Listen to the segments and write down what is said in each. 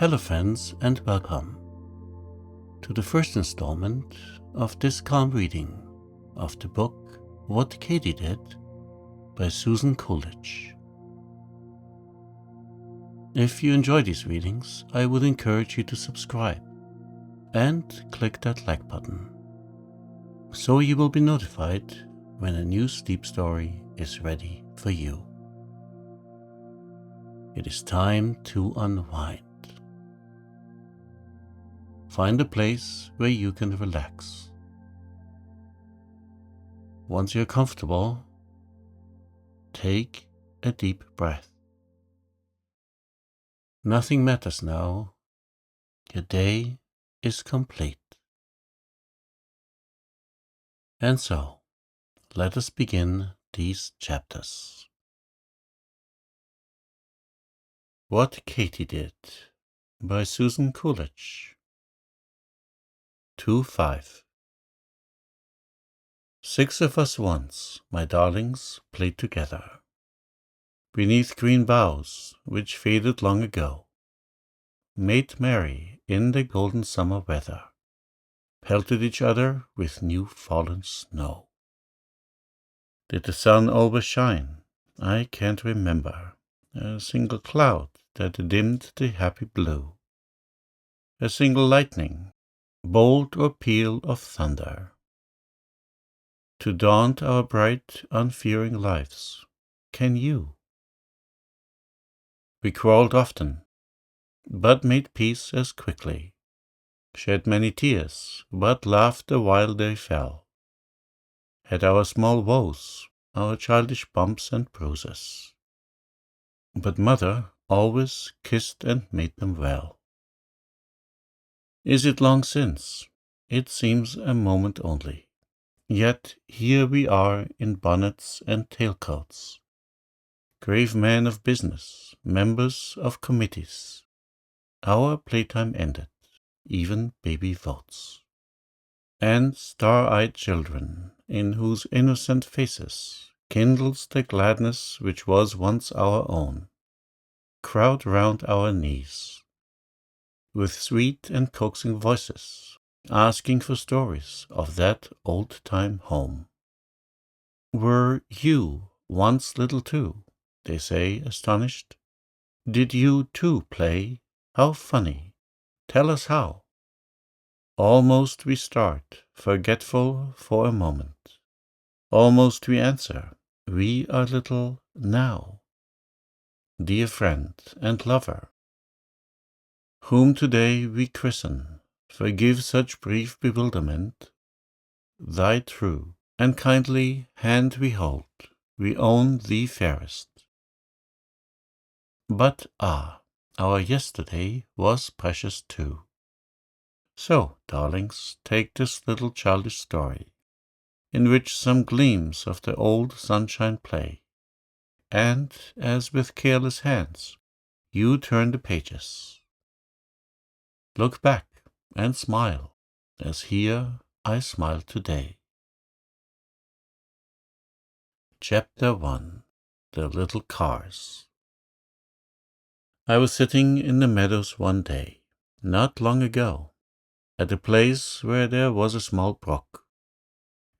Hello friends and welcome to the first installment of this calm reading of the book What Katy Did by Coolidge. If you enjoy these readings, I would encourage you to subscribe and click that like button so you will be notified when a new sleep story is ready for you. It is time to unwind. Find a place where you can relax. Once you're comfortable, take a deep breath. Nothing matters now. Your day is complete. And so, let us begin these chapters. What Katy Did by Coolidge. 2-5. 6 of us once, my darlings, played together, beneath green boughs which faded long ago, made merry in the golden summer weather, pelted each other with new fallen snow. Did the sun always shine? I can't remember a single cloud that dimmed the happy blue, a single lightning, bolt or peal of thunder, to daunt our bright, unfearing lives. Can you? We quarreled often, but made peace as quickly, shed many tears, but laughed the while they fell, had our small woes, our childish bumps and bruises, but mother always kissed and made them well. Is it long since? It seems a moment only. Yet here we are in bonnets and tailcoats, grave men of business, members of committees. Our playtime ended, even baby votes, and star-eyed children, in whose innocent faces kindles the gladness which was once our own, crowd round our knees, with sweet and coaxing voices, asking for stories of that old-time home. Were you once little too? They say, astonished. Did you too play? How funny! Tell us how. Almost we start, forgetful for a moment. Almost we answer, we are little now. Dear friend and lover, whom today we christen, forgive such brief bewilderment. Thy true and kindly hand we hold, we own thee fairest. But our yesterday was precious too. So, darlings, take this little childish story, in which some gleams of the old sunshine play, and, as with careless hands, you turn the pages, look back and smile, as here I smile today. Chapter 1. The Little Cars. I was sitting in the meadows one day, not long ago, at a place where there was a small brook.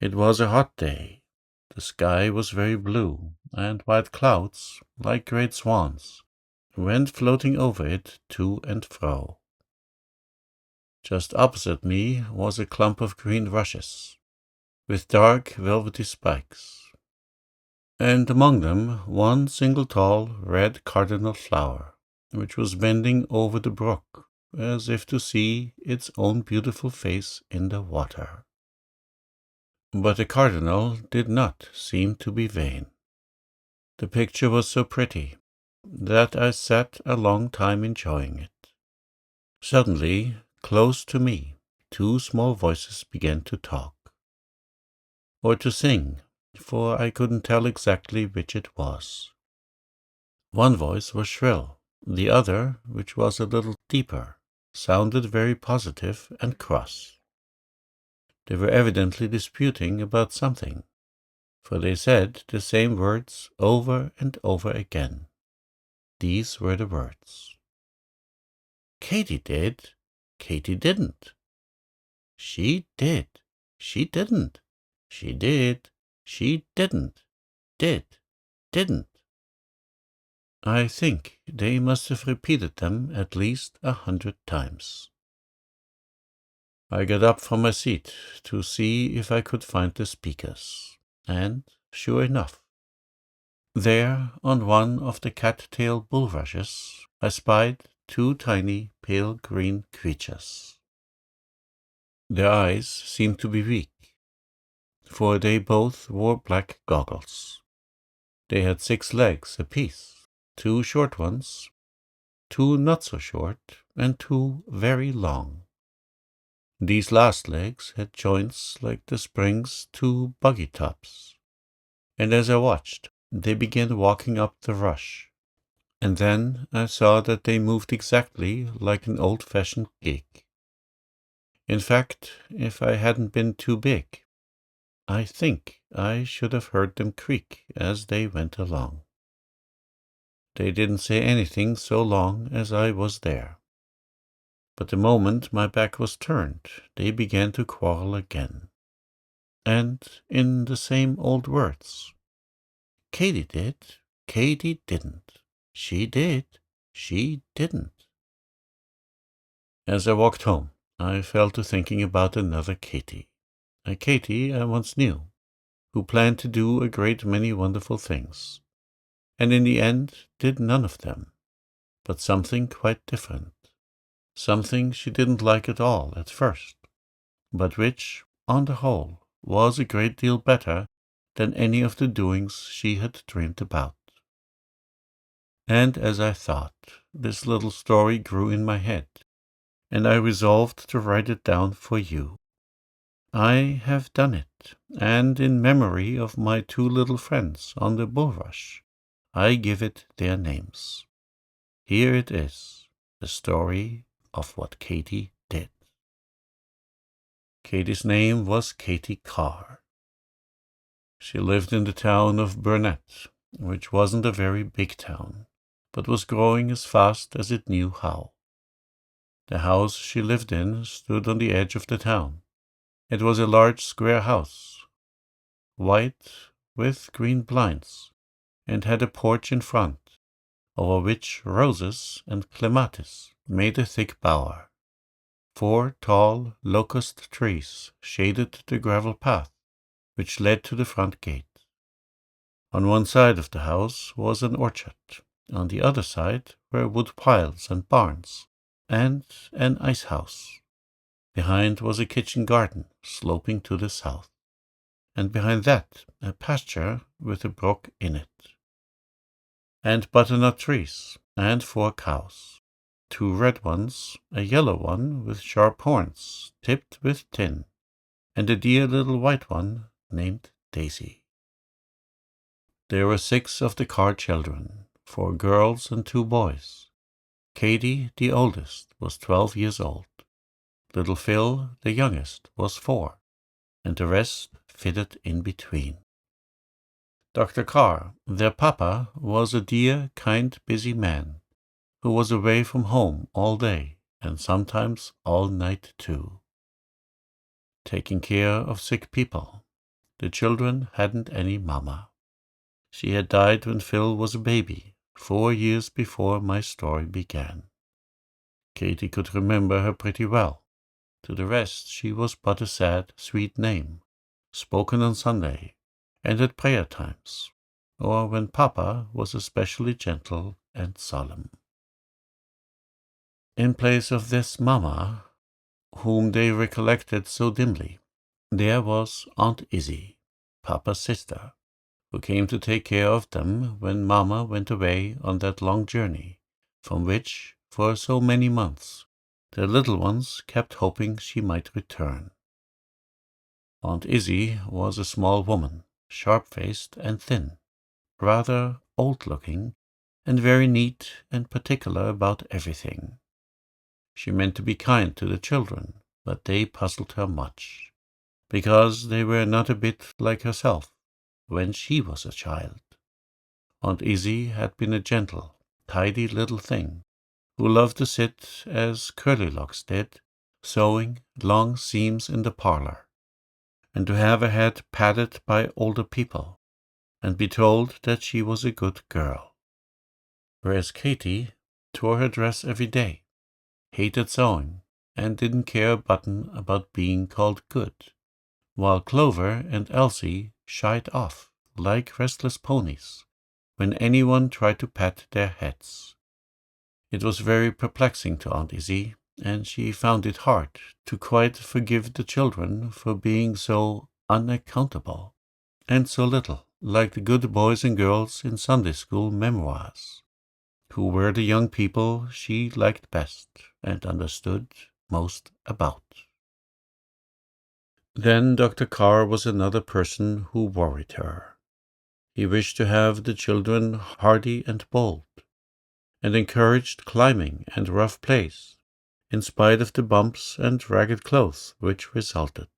It was a hot day. The sky was very blue, and white clouds, like great swans, went floating over it to and fro. Just opposite me was a clump of green rushes, with dark velvety spikes, and among them one single tall red cardinal flower, which was bending over the brook, as if to see its own beautiful face in the water. But the cardinal did not seem to be vain. The picture was so pretty that I sat a long time enjoying it. Suddenly, close to me, two small voices began to talk, or to sing, for I couldn't tell exactly which it was. One voice was shrill, the other, which was a little deeper, sounded very positive and cross. They were evidently disputing about something, for they said the same words over and over again. These were the words. Katy did. Katy didn't. She did. She didn't. She did. She didn't. Did. Didn't. I think they must have repeated them at least 100 times. I got up from my seat to see if I could find the speakers, and sure enough, there on one of the cat-tail bulrushes I spied 2 tiny pale green creatures. Their eyes seemed to be weak, for they both wore black goggles. They had 6 legs apiece, 2 short ones, 2 not so short, and 2 very long. These last legs had joints like the springs to buggy tops, and as I watched, they began walking up the rush, and then I saw that they moved exactly like an old-fashioned gig. In fact, if I hadn't been too big, I think I should have heard them creak as they went along. They didn't say anything so long as I was there. But the moment my back was turned, they began to quarrel again. And in the same old words. Katy did. Katy didn't. She did. She didn't. As I walked home, I fell to thinking about another Katy. A Katy I once knew, who planned to do a great many wonderful things, and in the end did none of them, but something quite different. Something she didn't like at all at first, but which, on the whole, was a great deal better than any of the doings she had dreamed about. And as I thought, this little story grew in my head, and I resolved to write it down for you. I have done it, and in memory of my 2 little friends on the bulrush, I give it their names. Here it is, the story of what Katy did. Katy's name was Katy Carr. She lived in the town of Burnett, which wasn't a very big town, but was growing as fast as it knew how. The house she lived in stood on the edge of the town. It was a large square house, white with green blinds, and had a porch in front, over which roses and clematis made a thick bower. 4 tall locust trees shaded the gravel path which led to the front gate. On one side of the house was an orchard. On the other side were wood piles and barns, and an ice house. Behind was a kitchen garden sloping to the south, and behind that a pasture with a brook in it. And butternut trees, and 4 cows. 2 red ones, a yellow one with sharp horns tipped with tin, and a dear little white one named Daisy. There were 6 of the Carr children, 4 girls and 2 boys. Katy, the oldest, was 12 years old. Little Phil, the youngest, was 4, and the rest fitted in between. Dr. Carr, their papa, was a dear, kind, busy man, who was away from home all day, and sometimes all night too, taking care of sick people. The children hadn't any mamma. She had died when Phil was a baby, 4 years before my story began. Katy could remember her pretty well. To the rest she was but a sad, sweet name, spoken on Sunday, and at prayer times, or when Papa was especially gentle and solemn. In place of this mamma, whom they recollected so dimly, there was Aunt Izzy, Papa's sister, who came to take care of them when mamma went away on that long journey, from which, for so many months, the little ones kept hoping she might return. Aunt Izzy was a small woman, sharp-faced and thin, rather old-looking, and very neat and particular about everything. She meant to be kind to the children, but they puzzled her much, because they were not a bit like herself when she was a child. Aunt Izzy had been a gentle, tidy little thing, who loved to sit, as Curlylocks did, sewing long seams in the parlor, and to have her head patted by older people, and be told that she was a good girl. Whereas Katy tore her dress every day, hated sewing, and didn't care a button about being called good, while Clover and Elsie shied off like restless ponies when anyone tried to pat their heads. It was very perplexing to Aunt Izzie, and she found it hard to quite forgive the children for being so unaccountable, and so little like the good boys and girls in Sunday school memoirs, who were the young people she liked best and understood most about. Then Dr. Carr was another person who worried her. He wished to have the children hardy and bold, and encouraged climbing and rough plays, in spite of the bumps and ragged clothes which resulted.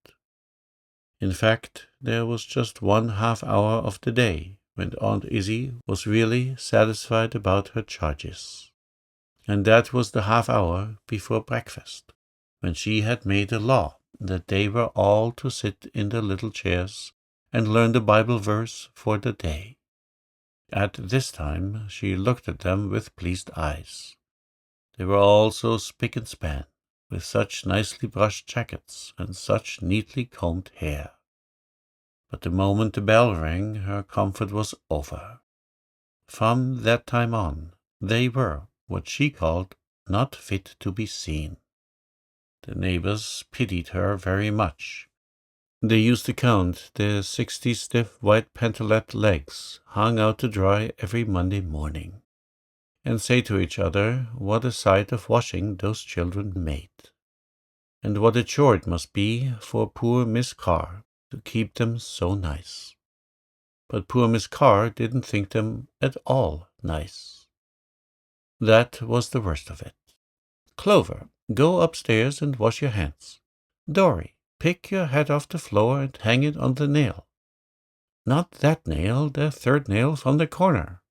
In fact, there was just 1/2 hour of the day when Aunt Izzie was really satisfied about her charges, and that was the 1/2 hour before breakfast, when she had made a law that they were all to sit in their little chairs and learn the Bible verse for the day. At this time she looked at them with pleased eyes. They were all so spick and span, with such nicely brushed jackets and such neatly combed hair. But the moment the bell rang, her comfort was over. From that time on, they were what she called not fit to be seen. The neighbors pitied her very much. They used to count their 60 stiff white pantalette legs hung out to dry every Monday morning, and say to each other what a sight of washing those children made, and what a chore it must be for poor Miss Carr to keep them so nice. But poor Miss Carr didn't think them at all nice. That was the worst of it. Clover, go upstairs and wash your hands. Dorry, pick your hat off the floor and hang it on the nail. Not that nail, the third nail from the corner.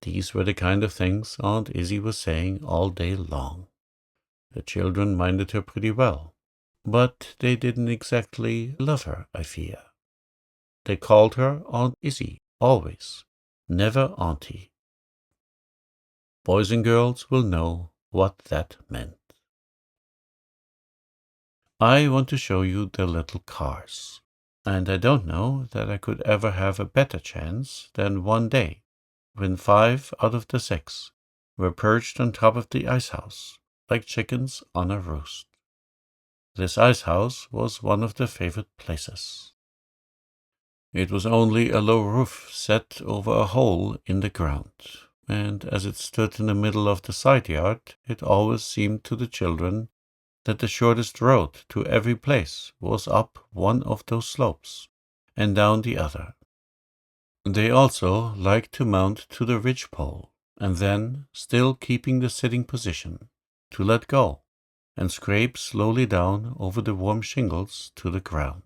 These were the kind of things Aunt Izzie was saying all day long. The children minded her pretty well, but they didn't exactly love her, I fear. They called her Aunt Izzie, always, never Auntie. Boys and girls will know what that meant. I want to show you the little cars, and I don't know that I could ever have a better chance than one day when 5 out of the 6 were perched on top of the ice house, like chickens on a roost. This ice house was one of their favorite places. It was only a low roof set over a hole in the ground, and as it stood in the middle of the side yard, it always seemed to the children that the shortest road to every place was up one of those slopes and down the other. They also liked to mount to the ridgepole, and then, still keeping the sitting position, to let go and scrape slowly down over the warm shingles to the ground.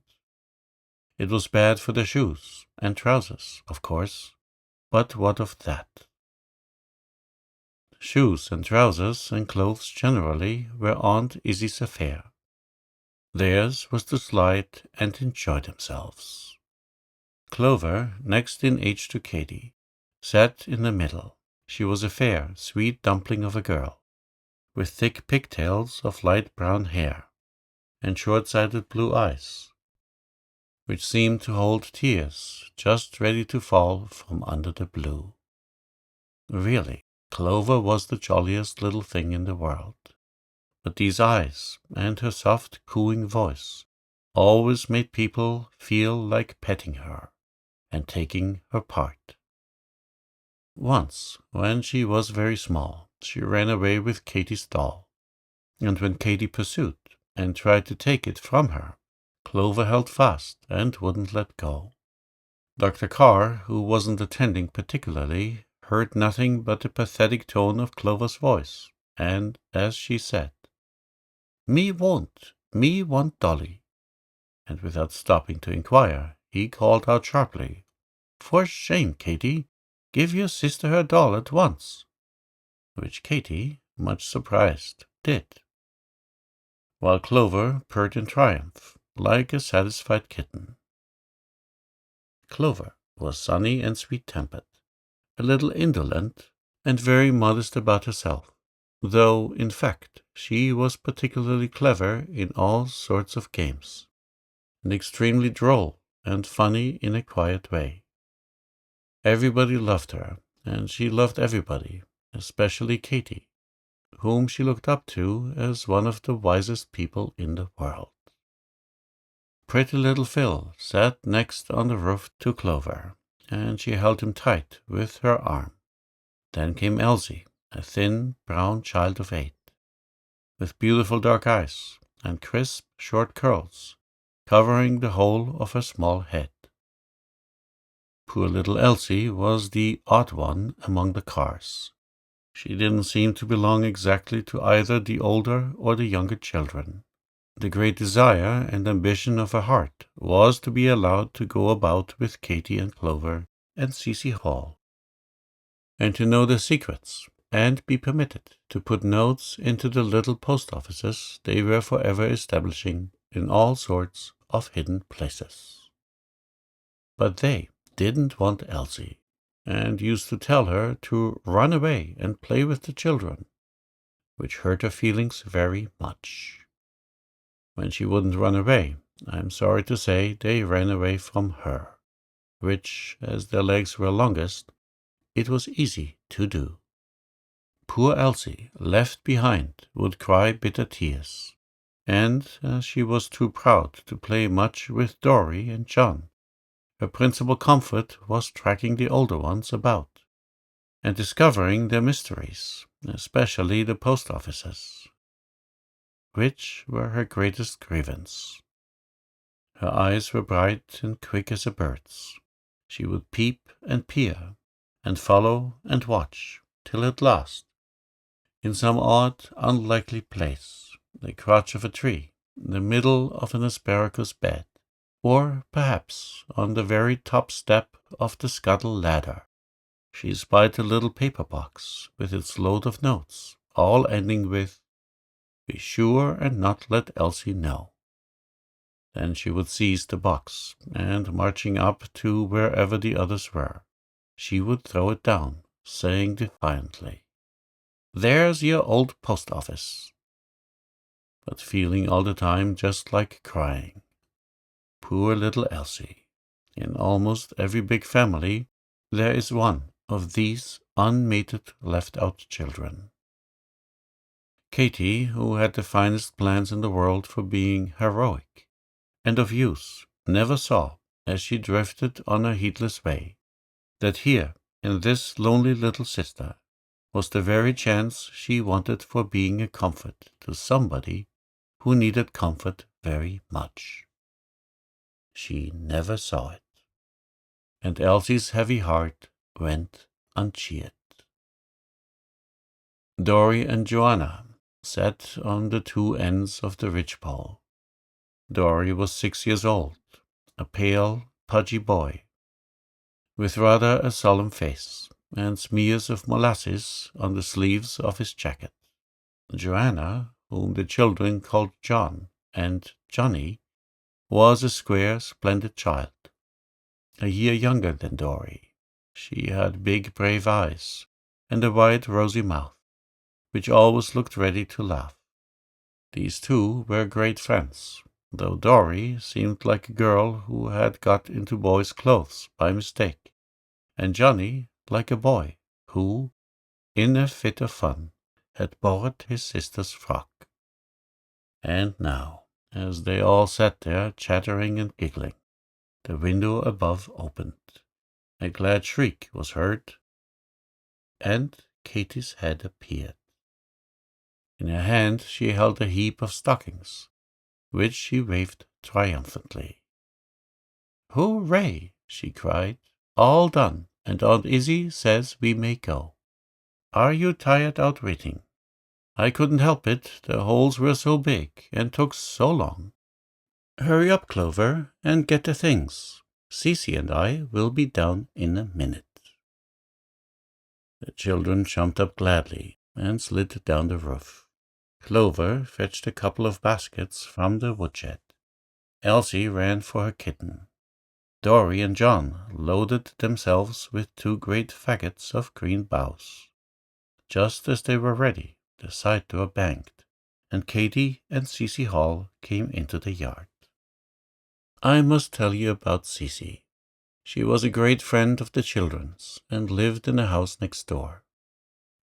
It was bad for their shoes and trousers, of course, but what of that? Shoes and trousers and clothes generally were Aunt Izzie's affair. Theirs was to slide and enjoy themselves. Clover, next in age to Katy, sat in the middle. She was a fair, sweet dumpling of a girl, with thick pigtails of light brown hair, and short-sighted blue eyes, which seemed to hold tears just ready to fall from under the blue. Really, Clover was the jolliest little thing in the world. But these eyes and her soft, cooing voice always made people feel like petting her and taking her part. Once, when she was very small, she ran away with Katy's doll, and when Katy pursued and tried to take it from her, Clover held fast and wouldn't let go. Dr. Carr, who wasn't attending particularly, heard nothing but the pathetic tone of Clover's voice, and, as she said, me want Dolly," and without stopping to inquire, he called out sharply, "For shame, Katy! Give your sister her doll at once." which Katy, much surprised, did, while Clover purred in triumph, like a satisfied kitten. Clover was sunny and sweet-tempered, a little indolent, and very modest about herself, though, in fact, she was particularly clever in all sorts of games, and extremely droll and funny in a quiet way. Everybody loved her, and she loved everybody, especially Katy, whom she looked up to as one of the wisest people in the world. Pretty little Phil sat next on the roof to Clover, and she held him tight with her arm. Then came Elsie, a thin, brown child of 8, with beautiful dark eyes and crisp, short curls, covering the whole of her small head. Poor little Elsie was the odd one among the Carrs. She didn't seem to belong exactly to either the older or the younger children. The great desire and ambition of her heart was to be allowed to go about with Katy and Clover and Cecy Hall, and to know their secrets, and be permitted to put notes into the little post offices they were forever establishing in all sorts of hidden places. But they didn't want Elsie, and used to tell her to run away and play with the children, which hurt her feelings very much. When she wouldn't run away, I'm sorry to say they ran away from her, which, as their legs were longest, it was easy to do. Poor Elsie, left behind, would cry bitter tears, and, as she was too proud to play much with Dory and John, her principal comfort was tracking the older ones about, and discovering their mysteries, especially the post offices, which were her greatest grievance. Her eyes were bright and quick as a bird's. She would peep and peer, and follow and watch, till at last, in some odd, unlikely place, the crotch of a tree, the middle of an asparagus bed, or perhaps on the very top step of the scuttle ladder, she spied a little paper box with its load of notes, all ending with, "Be sure and not let Elsie know." Then she would seize the box, and marching up to wherever the others were, she would throw it down, saying defiantly, "There's your old post office," but feeling all the time just like crying. Poor little Elsie. In almost every big family there is one of these unmated left-out children. Katy, who had the finest plans in the world for being heroic and of use, never saw, as she drifted on her heedless way, that here, in this lonely little sister, was the very chance she wanted for being a comfort to somebody who needed comfort very much. She never saw it, and Elsie's heavy heart went uncheered. Dory and Joanna sat on the two ends of the ridgepole. Dory was 6 years old, a pale, pudgy boy, with rather a solemn face, and smears of molasses on the sleeves of his jacket. Joanna, whom the children called John and Johnny, was a square, splendid child, a year younger than Dory. She had big, brave eyes, and a wide, rosy mouth, which always looked ready to laugh. These two were great friends, though Dory seemed like a girl who had got into boys' clothes by mistake, and Johnny like a boy who, in a fit of fun, had borrowed his sister's frock. And now, as they all sat there chattering and giggling, the window above opened. A glad shriek was heard, and Katy's head appeared. In her hand she held a heap of stockings, which she waved triumphantly. "Hooray!" she cried. "All done, and Aunt Izzy says we may go. Are you tired out waiting? I couldn't help it, the holes were so big and took so long. Hurry up, Clover, and get the things. Cecy and I will be down in a minute." The children jumped up gladly and slid down the roof. Clover fetched a couple of baskets from the woodshed. Elsie ran for her kitten. Dory and John loaded themselves with 2 great faggots of green boughs. Just as they were ready, the side door banged, and Katy and Cecy Hall came into the yard. I must tell you about Cecy. She was a great friend of the children's, and lived in the house next door.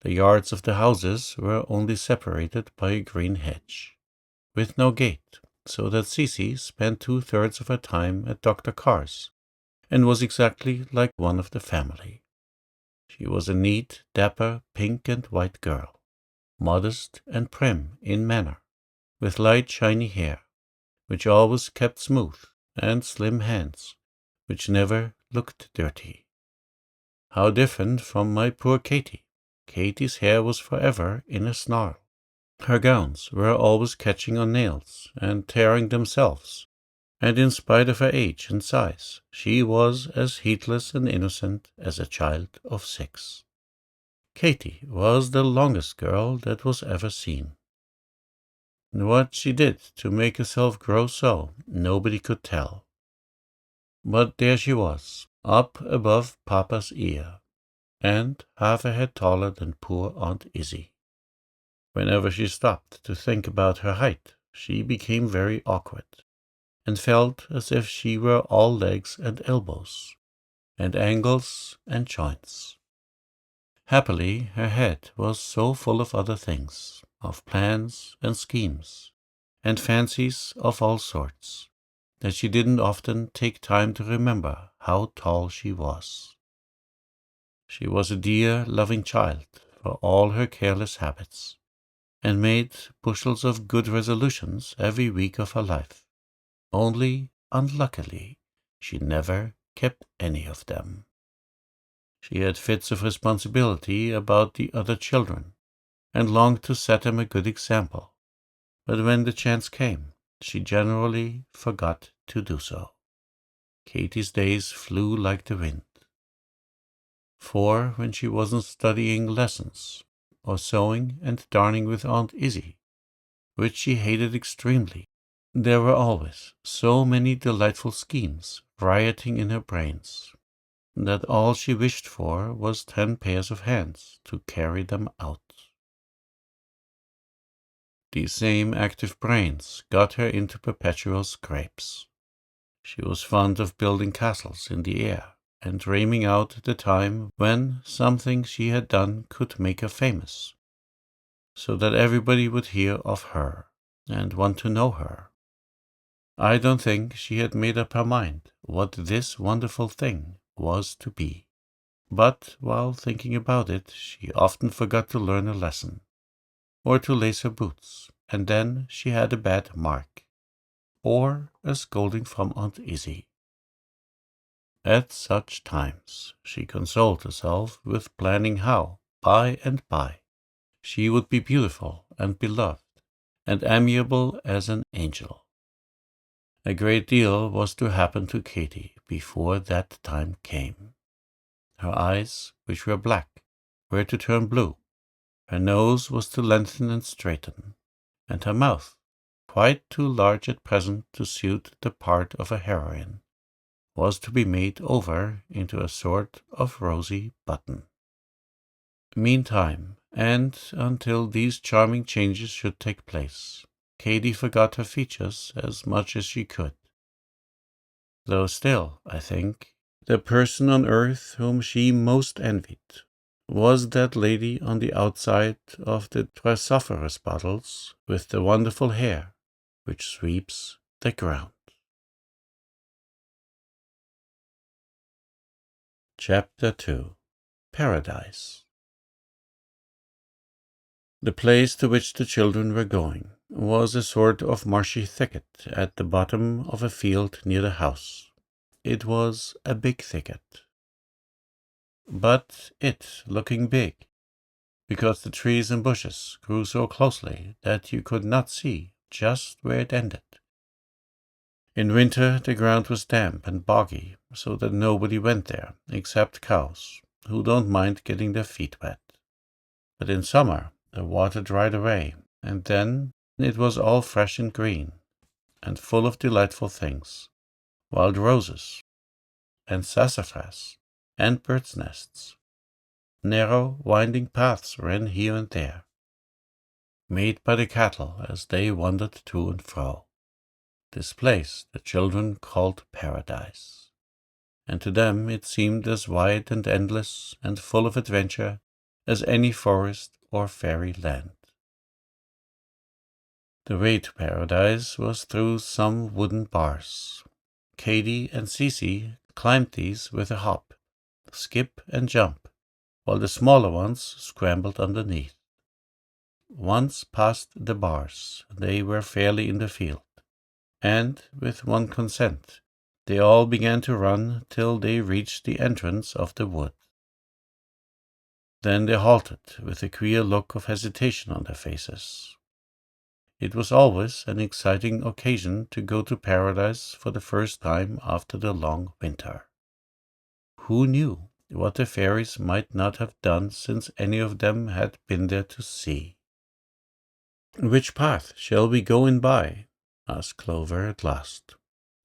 The yards of the houses were only separated by a green hedge, with no gate, so that Cecy spent 2/3 of her time at Dr. Carr's, and was exactly like one of the family. She was a neat, dapper, pink and white girl, modest and prim in manner, with light shiny hair, which always kept smooth, and slim hands, which never looked dirty. How different from my poor Katy! Katy's hair was forever in a snarl. Her gowns were always catching on nails and tearing themselves, and in spite of her age and size, she was as heedless and innocent as a child of 6. Katy was the longest girl that was ever seen. What she did to make herself grow so, nobody could tell. But there she was, up above Papa's ear, and half a head taller than poor Aunt Izzy. Whenever she stopped to think about her height, she became very awkward, and felt as if she were all legs and elbows, and angles and joints. Happily, her head was so full of other things, of plans and schemes, and fancies of all sorts, that she didn't often take time to remember how tall she was. She was a dear, loving child for all her careless habits, and made bushels of good resolutions every week of her life. Only, unluckily, she never kept any of them. She had fits of responsibility about the other children, and longed to set them a good example, but when the chance came, she generally forgot to do so. Katy's days flew like the wind. For when she wasn't studying lessons, or sewing and darning with Aunt Izzy, which she hated extremely, there were always so many delightful schemes rioting in her brains, that all she wished for was 10 pairs of hands to carry them out. These same active brains got her into perpetual scrapes. She was fond of building castles in the air, and dreaming out the time when something she had done could make her famous, so that everybody would hear of her, and want to know her. I don't think she had made up her mind what this wonderful thing was to be. But while thinking about it, she often forgot to learn a lesson, or to lace her boots, and then she had a bad mark, or a scolding from Aunt Izzy. At such times she consoled herself with planning how, by and by, she would be beautiful and beloved, and amiable as an angel. A great deal was to happen to Katy before that time came. Her eyes, which were black, were to turn blue, her nose was to lengthen and straighten, and her mouth, quite too large at present to suit the part of a heroine, was to be made over into a sort of rosy button. Meantime, and until these charming changes should take place, Katy forgot her features as much as she could. Though still, I think, the person on earth whom she most envied was that lady on the outside of the Tresopherus bottles with the wonderful hair which sweeps the ground. Chapter 2. Paradise. The place to which the children were going was a sort of marshy thicket at the bottom of a field near the house. It was a big thicket, but it looking big, because the trees and bushes grew so closely that you could not see just where it ended. In winter the ground was damp and boggy, so that nobody went there except cows, who don't mind getting their feet wet. But in summer the water dried away, and then it was all fresh and green, and full of delightful things, wild roses, and sassafras, and birds' nests. Narrow, winding paths ran here and there, made by the cattle as they wandered to and fro. This place the children called Paradise, and to them it seemed as wide and endless and full of adventure as any forest or fairy land. The way to Paradise was through some wooden bars. Katy and Cece climbed these with a hop, skip, and jump, while the smaller ones scrambled underneath. Once past the bars, they were fairly in the field, and, with one consent, they all began to run till they reached the entrance of the wood. Then they halted, with a queer look of hesitation on their faces. It was always an exciting occasion to go to Paradise for the first time after the long winter. Who knew what the fairies might not have done since any of them had been there to see? "Which path shall we go in by?" asked Clover at last.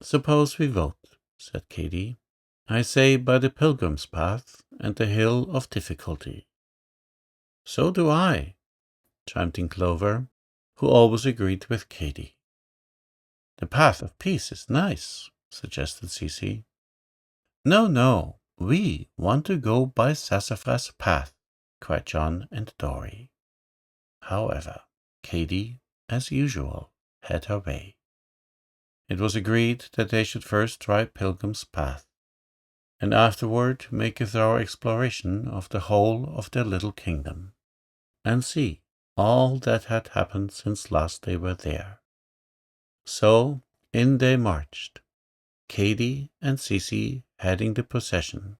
"Suppose we vote," said Katy. "I say by the Pilgrim's Path and the Hill of Difficulty." "So do I," chimed in Clover, who always agreed with Katy. "The Path of Peace is nice," suggested Cece. No, we want to go by Sassafras Path," cried John and Dory. However, Katy, as usual, had her way. It was agreed that they should first try Pilgrim's Path, and afterward make a thorough exploration of the whole of their little kingdom, and see all that had happened since last they were there. So in they marched, Katy and Cece heading the procession,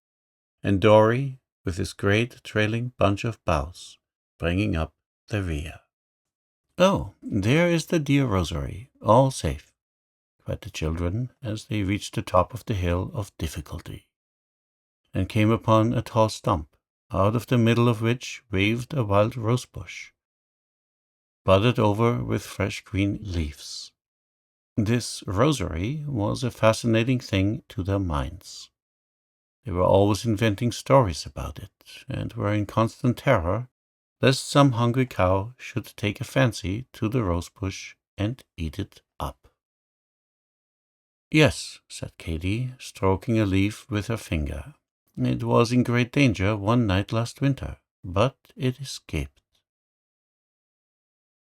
and Dory, with his great trailing bunch of boughs, bringing up the rear. "Oh, there is the dear rosary, all safe," cried the children as they reached the top of the Hill of Difficulty, and came upon a tall stump, out of the middle of which waved a wild rose bush, budded over with fresh green leaves. This rosary was a fascinating thing to their minds. They were always inventing stories about it, and were in constant terror lest some hungry cow should take a fancy to the rosebush and eat it up. "Yes," said Katy, stroking a leaf with her finger. "It was in great danger one night last winter, but it escaped."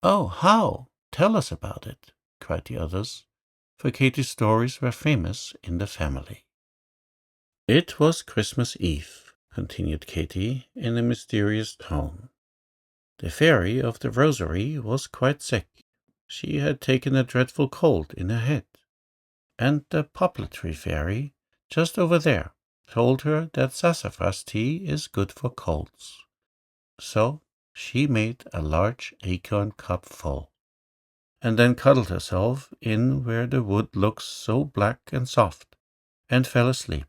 "Oh, how? Tell us about it," cried the others, for Katy's stories were famous in the family. "It was Christmas Eve," continued Katy in a mysterious tone. "The fairy of the rosary was quite sick. She had taken a dreadful cold in her head, and the poplar tree fairy, just over there, told her that sassafras tea is good for colds. So she made a large acorn cup full, and then cuddled herself in where the wood looks so black and soft, and fell asleep.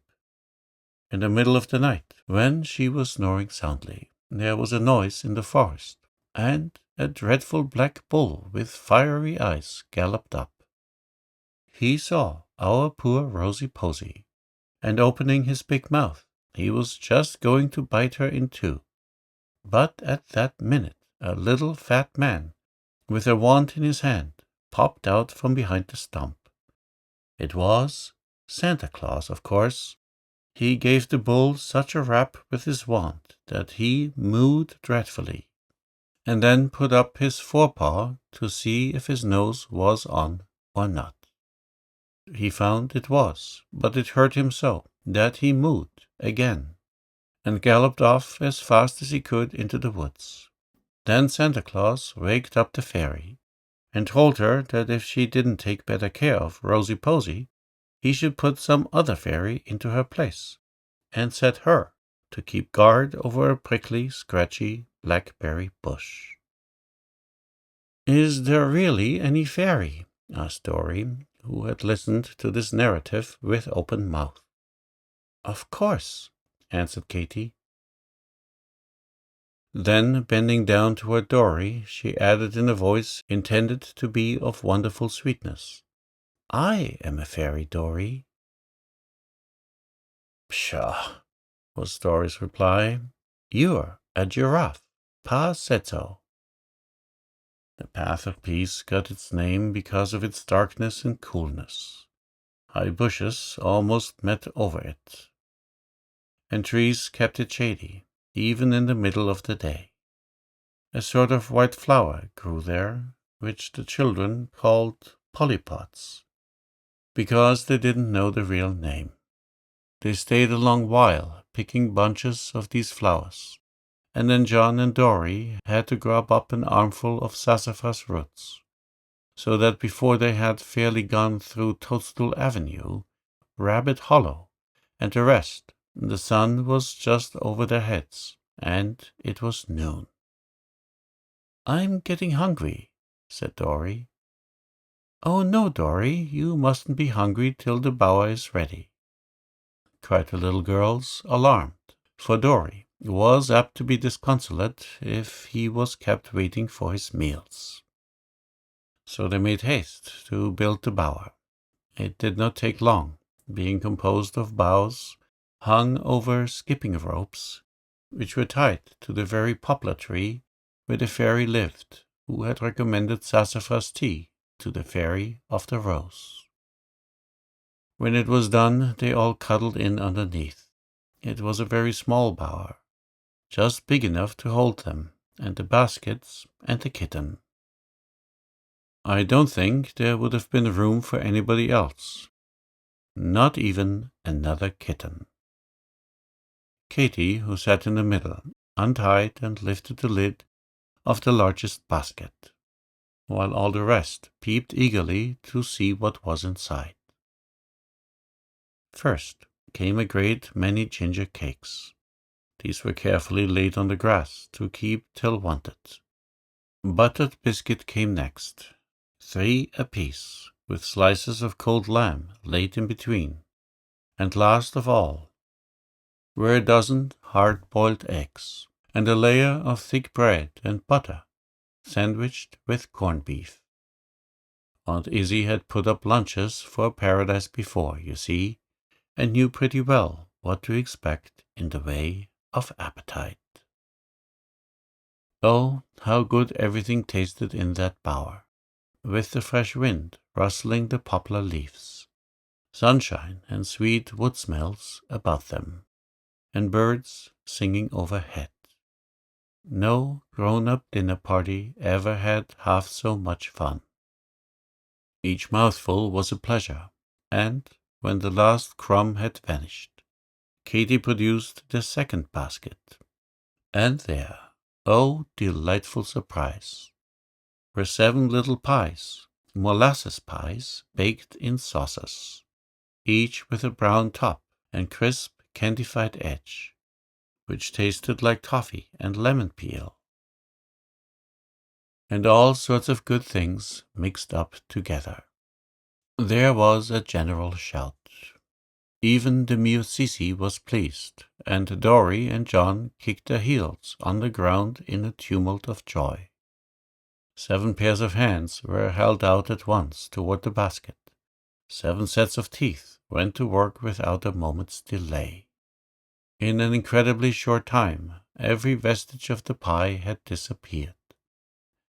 In the middle of the night, when she was snoring soundly, there was a noise in the forest, and a dreadful black bull with fiery eyes galloped up. He saw our poor Rosy Posy, and opening his big mouth, he was just going to bite her in two. But at that minute a little fat man, with a wand in his hand, popped out from behind the stump. It was Santa Claus, of course. He gave the bull such a rap with his wand that he mooed dreadfully, and then put up his forepaw to see if his nose was on or not. He found it was, but it hurt him so that he mooed again, and galloped off as fast as he could into the woods. Then Santa Claus waked up the fairy, and told her that if she didn't take better care of Rosy Posy, he should put some other fairy into her place, and set her to keep guard over a prickly, scratchy blackberry bush. "Is there really any fairy?" asked Dory, who had listened to this narrative with open mouth. "Of course," answered Katy. Then, bending down toward Dory, she added in a voice intended to be of wonderful sweetness, "I am a fairy, Dory." "Pshaw," was Dory's reply. "You're a giraffe. Pa said so." The path of peace got its name because of its darkness and coolness. High bushes almost met over it, and trees kept it shady, even in the middle of the day. A sort of white flower grew there, which the children called polypods, because they didn't know the real name. They stayed a long while picking bunches of these flowers, and then John and Dory had to grub up an armful of sassafras roots, so that before they had fairly gone through Toadstool Avenue, Rabbit Hollow, and the rest, the sun was just over their heads, and it was noon. "I'm getting hungry," said Dory. "Oh, no, Dory, you mustn't be hungry till the bower is ready," cried the little girls, alarmed, for Dory was apt to be disconsolate if he was kept waiting for his meals. So they made haste to build the bower. It did not take long, being composed of boughs hung over skipping ropes, which were tied to the very poplar tree where the fairy lived, who had recommended sassafras tea to the fairy of the rose. When it was done, they all cuddled in underneath. It was a very small bower, just big enough to hold them, and the baskets, and the kitten. I don't think there would have been room for anybody else, not even another kitten. Katy, who sat in the middle, untied and lifted the lid of the largest basket, while all the rest peeped eagerly to see what was inside. First came a great many ginger cakes. These were carefully laid on the grass to keep till wanted. Buttered biscuit came next, 3 apiece, with slices of cold lamb laid in between, and last of all were a dozen hard-boiled eggs, and a layer of thick bread and butter, sandwiched with corned beef. Aunt Izzy had put up lunches for Paradise before, you see, and knew pretty well what to expect in the way of appetite. Oh, how good everything tasted in that bower, with the fresh wind rustling the poplar leaves, sunshine and sweet wood smells about them, and birds singing overhead. No grown-up dinner party ever had half so much fun. Each mouthful was a pleasure, and when the last crumb had vanished, Katy produced the second basket, and there, oh, delightful surprise, were 7 little pies, molasses pies, baked in saucers, each with a brown top and crisp candified edge, which tasted like toffee and lemon peel, and all sorts of good things mixed up together. There was a general shout. Even the mute Sissy was pleased, and Dory and John kicked their heels on the ground in a tumult of joy. 7 pairs of hands were held out at once toward the basket. 7 sets of teeth went to work without a moment's delay. In an incredibly short time, every vestige of the pie had disappeared,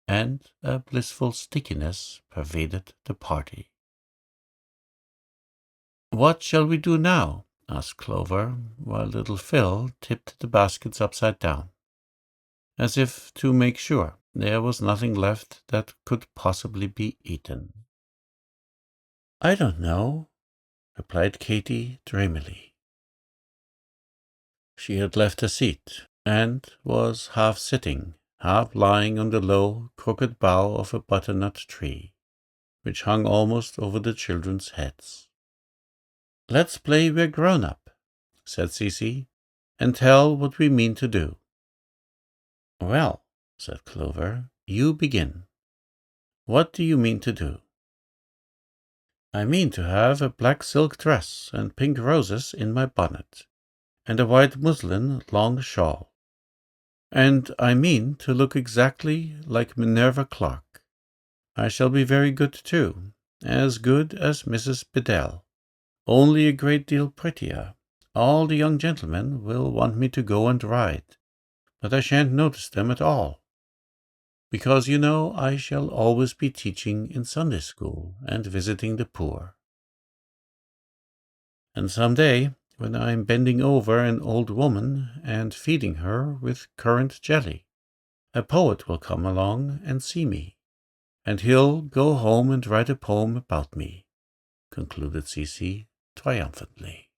and a blissful stickiness pervaded the party. "What shall we do now?" asked Clover, while little Phil tipped the baskets upside down, as if to make sure there was nothing left that could possibly be eaten. "I don't know," replied Katy dreamily. She had left her seat, and was half sitting, half lying on the low, crooked bough of a butternut tree, which hung almost over the children's heads. "Let's play we're grown-up," said Sissy, "and tell what we mean to do." "Well," said Clover, "you begin. What do you mean to do?" "I mean to have a black silk dress and pink roses in my bonnet, and a white muslin long shawl." And I mean to look exactly like Minerva Clark. I shall be very good, too, as good as Mrs. Bedell, only a great deal prettier. All the young gentlemen will want me to go and ride, but I shan't notice them at all, because, you know, I shall always be teaching in Sunday school and visiting the poor. And some day, when I am bending over an old woman and feeding her with currant jelly, a poet will come along and see me, and he'll go home and write a poem about me, concluded Cece triumphantly.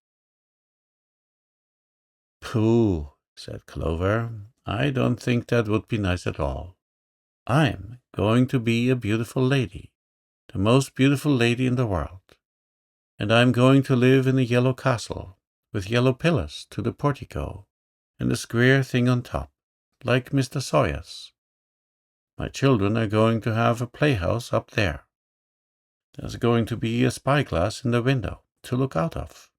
Pooh, said Clover, I don't think that would be nice at all. I'm going to be a beautiful lady, the most beautiful lady in the world, and I'm going to live in a yellow castle, with yellow pillars to the portico, and a square thing on top, like Mr. Sawyer's. My children are going to have a playhouse up there. There's going to be a spyglass in the window to look out of.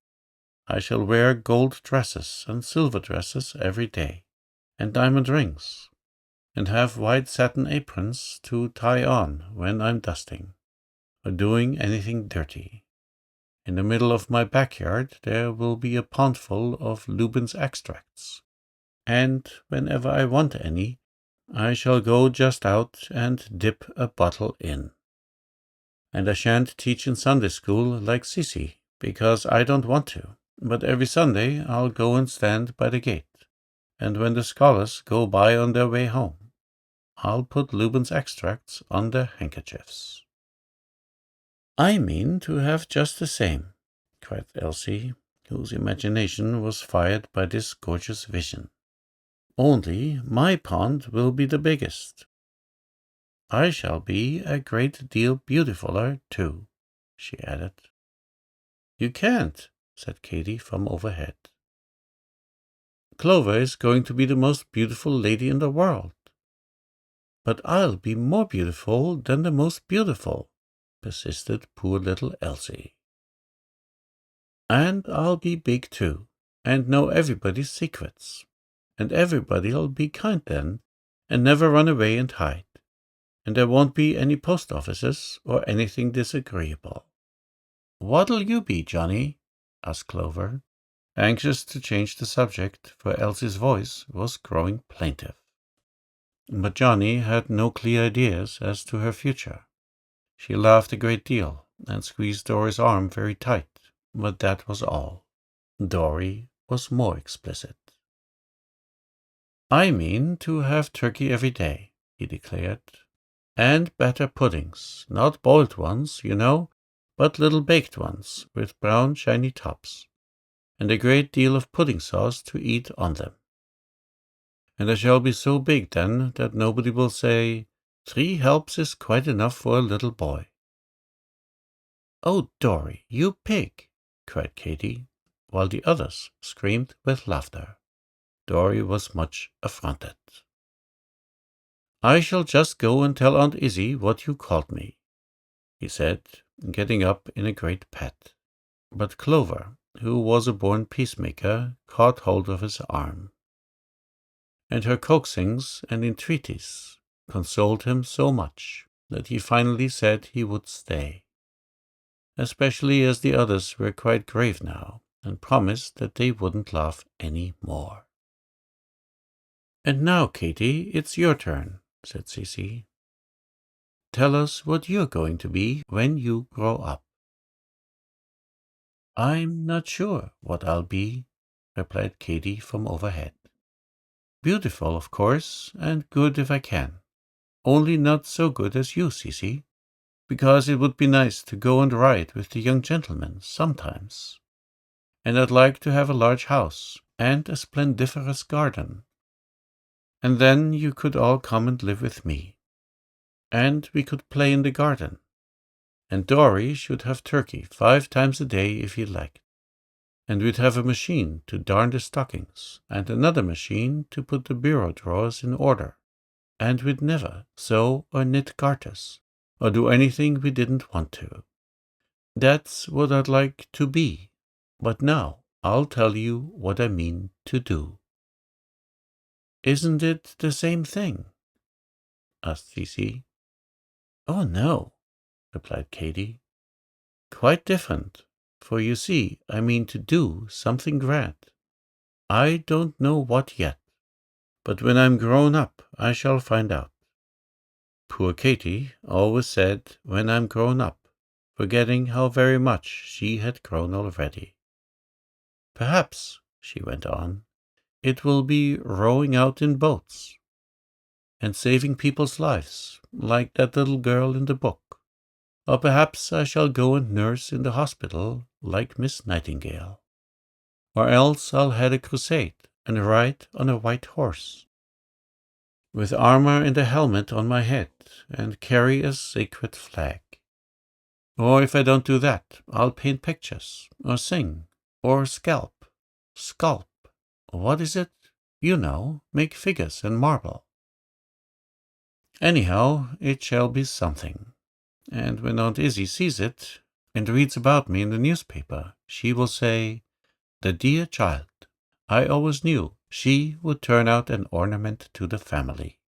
I shall wear gold dresses and silver dresses every day, and diamond rings, and have white satin aprons to tie on when I'm dusting, or doing anything dirty. In the middle of my backyard there will be a pondful of Lubin's extracts, and whenever I want any, I shall go just out and dip a bottle in. And I shan't teach in Sunday school like Cece, because I don't want to, but every Sunday I'll go and stand by the gate, and when the scholars go by on their way home, I'll put Lubin's extracts on their handkerchiefs. I mean to have just the same, cried Elsie, whose imagination was fired by this gorgeous vision. Only my pond will be the biggest. I shall be a great deal beautifuller, too, she added. You can't, said Katy from overhead. Clover is going to be the most beautiful lady in the world. But I'll be more beautiful than the most beautiful, persisted poor little Elsie. And I'll be big, too, and know everybody's secrets. And everybody'll be kind then, and never run away and hide. And there won't be any post offices or anything disagreeable. What'll you be, Johnny? asked Clover, anxious to change the subject, for Elsie's voice was growing plaintive. But Johnny had no clear ideas as to her future. She laughed a great deal and squeezed Dory's arm very tight, but that was all. Dory was more explicit. I mean to have turkey every day, he declared, and batter puddings, not boiled ones, you know, but little baked ones with brown shiny tops, and a great deal of pudding sauce to eat on them. And I shall be so big then that nobody will say, 3 helps is quite enough for a little boy. Oh, Dory, you pig, cried Katy, while the others screamed with laughter. Dory was much affronted. I shall just go and tell Aunt Izzy what you called me, he said, getting up in a great pet. But Clover, who was a born peacemaker, caught hold of his arm, and her coaxings and entreaties consoled him so much that he finally said he would stay, especially as the others were quite grave now and promised that they wouldn't laugh any more. And now, Katy, it's your turn, said Cece. Tell us what you're going to be when you grow up. I'm not sure what I'll be, replied Katy from overhead. Beautiful, of course, and good if I can. Only not so good as you, Cece, because it would be nice to go and ride with the young gentlemen sometimes. And I'd like to have a large house and a splendiferous garden. And then you could all come and live with me. And we could play in the garden. And Dory should have turkey 5 times a day if he liked. And we'd have a machine to darn the stockings, and another machine to put the bureau drawers in order. And we'd never sew or knit garters, or do anything we didn't want to. That's what I'd like to be. But now I'll tell you what I mean to do. Isn't it the same thing? Asked Cece. Oh, no, replied Katy. Quite different, for you see, I mean to do something grand. I don't know what yet, but when I'm grown up, I shall find out. Poor Katy always said, when I'm grown up, forgetting how very much she had grown already. Perhaps, she went on, it will be rowing out in boats and saving people's lives, like that little girl in the book. Or perhaps I shall go and nurse in the hospital, like Miss Nightingale. Or else I'll head a crusade and ride on a white horse, with armor and a helmet on my head, and carry a sacred flag. Or if I don't do that, I'll paint pictures, or sing, or sculpt. What is it? You know, make figures in marble. Anyhow, it shall be something. And when Aunt Izzy sees it, and reads about me in the newspaper, she will say, "The dear child, I always knew she would turn out an ornament to the family."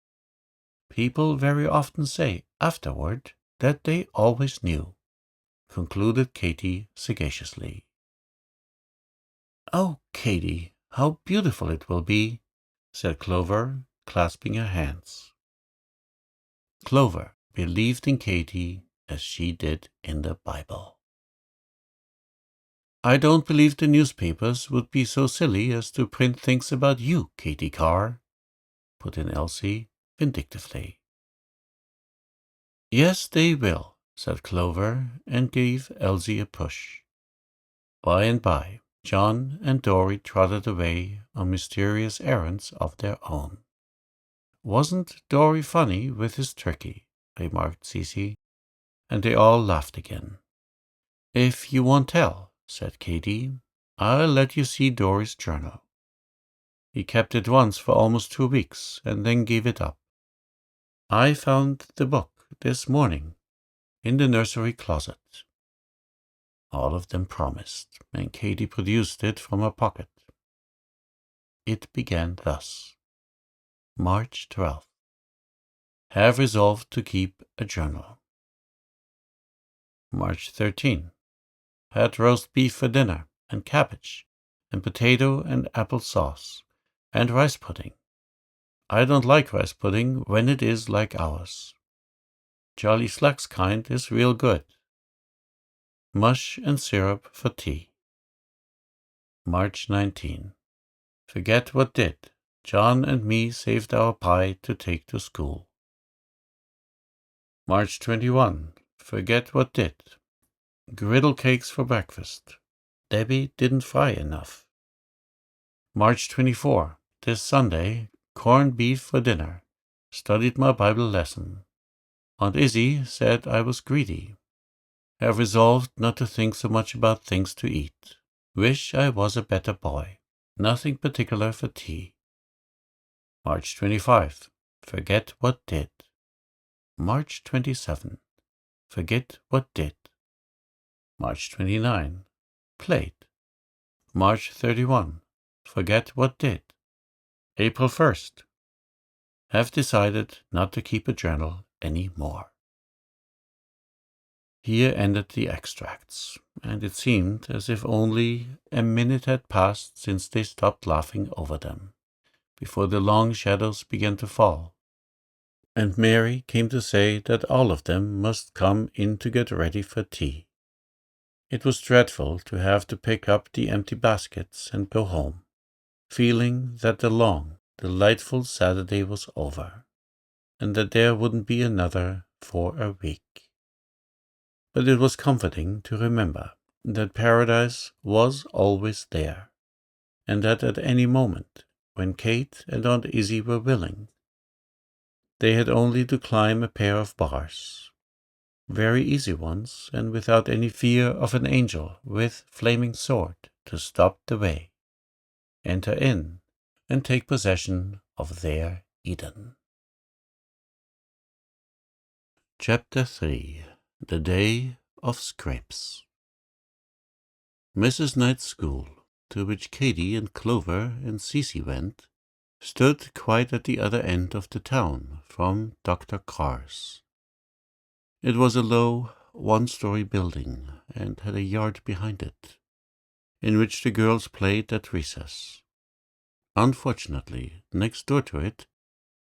People very often say afterward that they always knew, concluded Katy sagaciously. Oh, Katy, how beautiful it will be, said Clover, clasping her hands. Clover believed in Katy as she did in the Bible. I don't believe the newspapers would be so silly as to print things about you, Katy Carr, put in Elsie vindictively. Yes, they will, said Clover, and gave Elsie a push. By and by, John and Dorry trotted away on mysterious errands of their own. Wasn't Dorry funny with his turkey? Remarked Cece, and they all laughed again. If you won't tell, said Katy, I'll let you see Dorry's journal. He kept it once for almost 2 weeks, and then gave it up. I found the book this morning in the nursery closet. All of them promised, and Katy produced it from her pocket. It began thus. March 12th. Have resolved to keep a journal. March 13th. Had roast beef for dinner, and cabbage, and potato and apple sauce, and rice pudding. I don't like rice pudding when it is like ours. Charlie Slack's kind is real good. Mush and syrup for tea. March 19. Forget what did. John and me saved our pie to take to school. March 21. Forget what did. Griddle cakes for breakfast. Debbie didn't fry enough. March 24. This Sunday, corned beef for dinner. Studied my Bible lesson. Aunt Izzy said I was greedy. Have resolved not to think so much about things to eat. Wish I was a better boy. Nothing particular for tea. March 25. Forget what did. March 27. Forget what did. March 29. Played. March 31. Forget what did. April 1st. Have decided not to keep a journal any more. Here ended the extracts, and it seemed as if only a minute had passed since they stopped laughing over them, before the long shadows began to fall, and Mary came to say that all of them must come in to get ready for tea. It was dreadful to have to pick up the empty baskets and go home, feeling that the long, delightful Saturday was over, and that there wouldn't be another for a week. But it was comforting to remember that paradise was always there, and that at any moment, when Kate and Aunt Izzy were willing, they had only to climb a pair of bars, very easy ones, and without any fear of an angel with flaming sword to stop the way, enter in and take possession of their Eden. Chapter 3. The Day of Scrapes. Mrs. Knight's school, to which Katy and Clover and Cece went, stood quite at the other end of the town from Dr. Carr's. It was a low, one-story building and had a yard behind it, in which the girls played at recess. Unfortunately, next door to it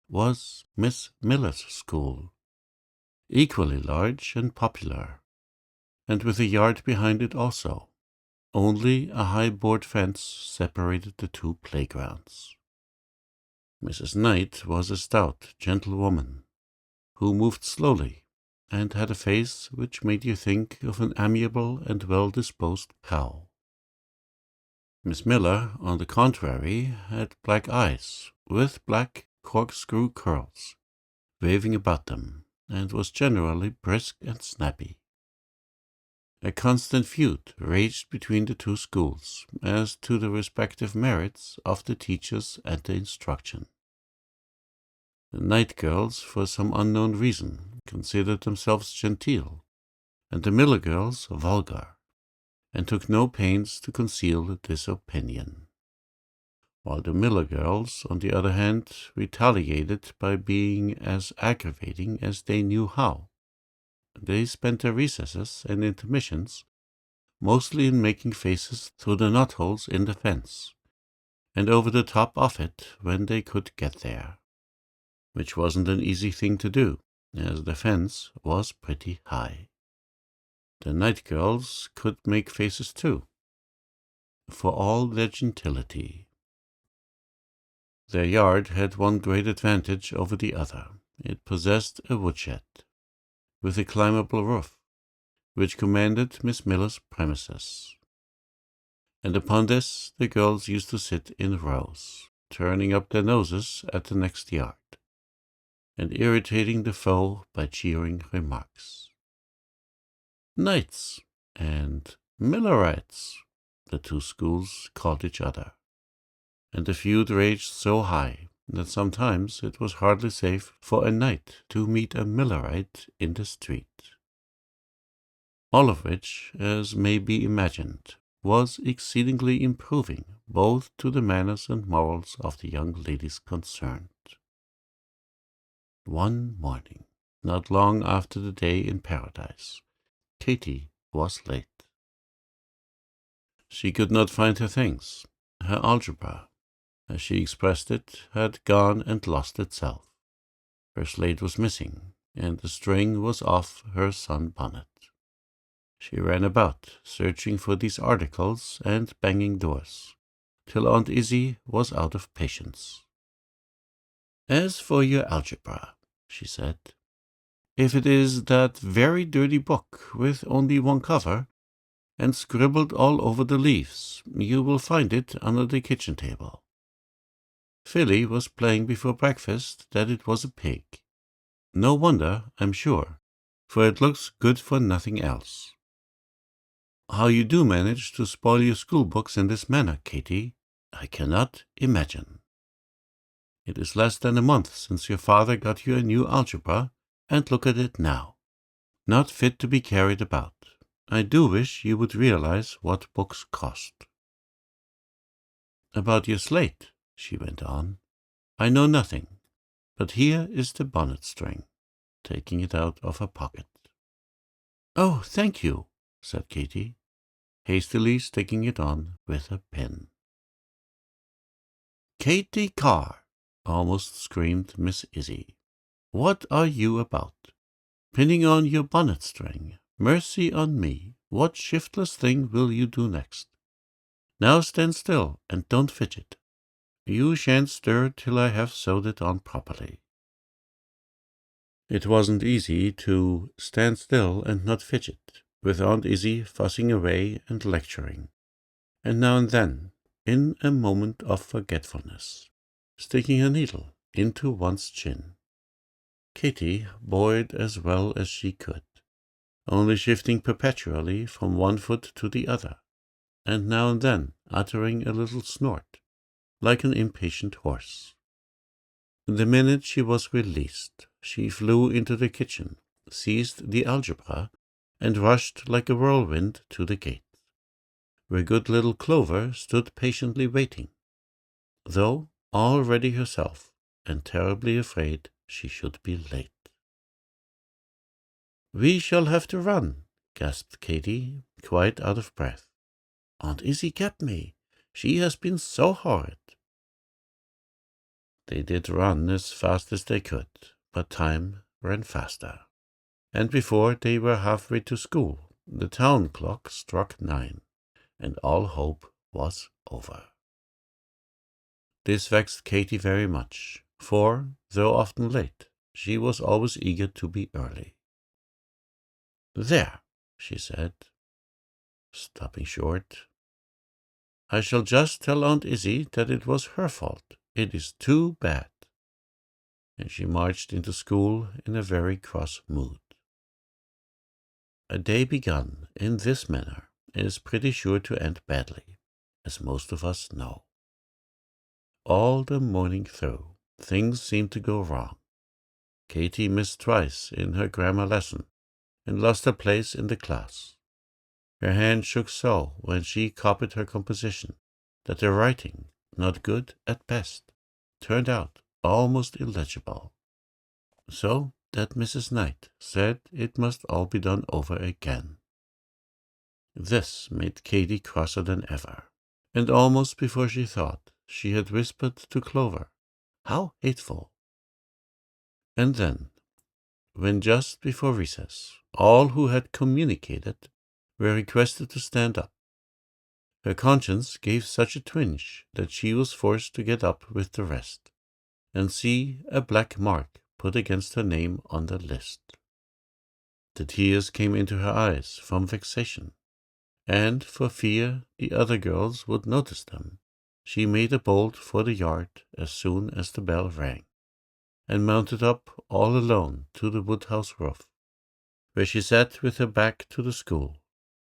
was Miss Miller's school, equally large and popular, and with a yard behind it also. Only a high board fence separated the two playgrounds. Mrs. Knight was a stout, gentle woman, who moved slowly, and had a face which made you think of an amiable and well-disposed cow. Miss Miller, on the contrary, had black eyes, with black corkscrew curls, waving about them, and was generally brisk and snappy. A constant feud raged between the two schools as to the respective merits of the teachers and the instruction. The Knight girls, for some unknown reason, considered themselves genteel, and the Miller girls vulgar, and took no pains to conceal this opinion, while the Miller girls, on the other hand, retaliated by being as aggravating as they knew how. They spent their recesses and intermissions mostly in making faces through the knotholes in the fence, and over the top of it when they could get there, which wasn't an easy thing to do, as the fence was pretty high. The Knight girls could make faces too, for all their gentility. Their yard had one great advantage over the other. It possessed a woodshed, with a climbable roof, which commanded Miss Miller's premises. And upon this the girls used to sit in rows, turning up their noses at the next yard, and irritating the foe by cheering remarks. Knights and Millerites, the two schools called each other, and the feud raged so high that sometimes it was hardly safe for a knight to meet a Millerite in the street. All of which, as may be imagined, was exceedingly improving both to the manners and morals of the young ladies concerned. One morning, not long after the day in paradise, Katy was late. She could not find her things. Her algebra, as she expressed it, had gone and lost itself. Her slate was missing, and the string was off her sunbonnet. She ran about, searching for these articles and banging doors, till Aunt Izzie was out of patience. "As for your algebra," she said, "if it is that very dirty book with only one cover, and scribbled all over the leaves, you will find it under the kitchen table. Philly was playing before breakfast that it was a pig. No wonder, I'm sure, for it looks good for nothing else. How you do manage to spoil your school books in this manner, Katy, I cannot imagine. It is less than a month since your father got you a new algebra, and look at it now. Not fit to be carried about. I do wish you would realize what books cost." "About your slate," she went on, "I know nothing, but here is the bonnet string," taking it out of her pocket. "Oh, thank you," said Katy, hastily sticking it on with a pin. "Katy Carr," almost screamed Miss Izzie, "what are you about? Pinning on your bonnet string? Mercy on me, what shiftless thing will you do next? Now stand still and don't fidget. You shan't stir till I have sewed it on properly." It wasn't easy to stand still and not fidget, with Aunt Izzie fussing away and lecturing, and now and then, in a moment of forgetfulness, sticking a needle into one's chin. Katy bore it as well as she could, only shifting perpetually from one foot to the other, and now and then uttering a little snort, like an impatient horse. The minute she was released, she flew into the kitchen, seized the algebra, and rushed like a whirlwind to the gate, where good little Clover stood patiently waiting, though all ready herself, and terribly afraid she should be late. "We shall have to run," gasped Katy, quite out of breath. "Aunt Izzy kept me. She has been so horrid." They did run as fast as they could, but time ran faster, and before they were halfway to school, the town clock struck 9, and all hope was over. This vexed Katy very much, for, though often late, she was always eager to be early. "There," she said, stopping short. "I shall just tell Aunt Izzy that it was her fault. It is too bad." And she marched into school in a very cross mood. A day begun in this manner is pretty sure to end badly, as most of us know. All the morning through, things seemed to go wrong. Katy missed twice in her grammar lesson, and lost her place in the class. Her hand shook so when she copied her composition that the writing, not good at best, turned out almost illegible, so that Mrs. Knight said it must all be done over again. This made Katy crosser than ever, and almost before she thought, she had whispered to Clover, "How hateful!" And then, when just before recess, all who had communicated were requested to stand up, her conscience gave such a twinge that she was forced to get up with the rest, and see a black mark put against her name on the list. The tears came into her eyes from vexation, and for fear the other girls would notice them, she made a bolt for the yard as soon as the bell rang, and mounted up all alone to the woodhouse roof, where she sat with her back to the school,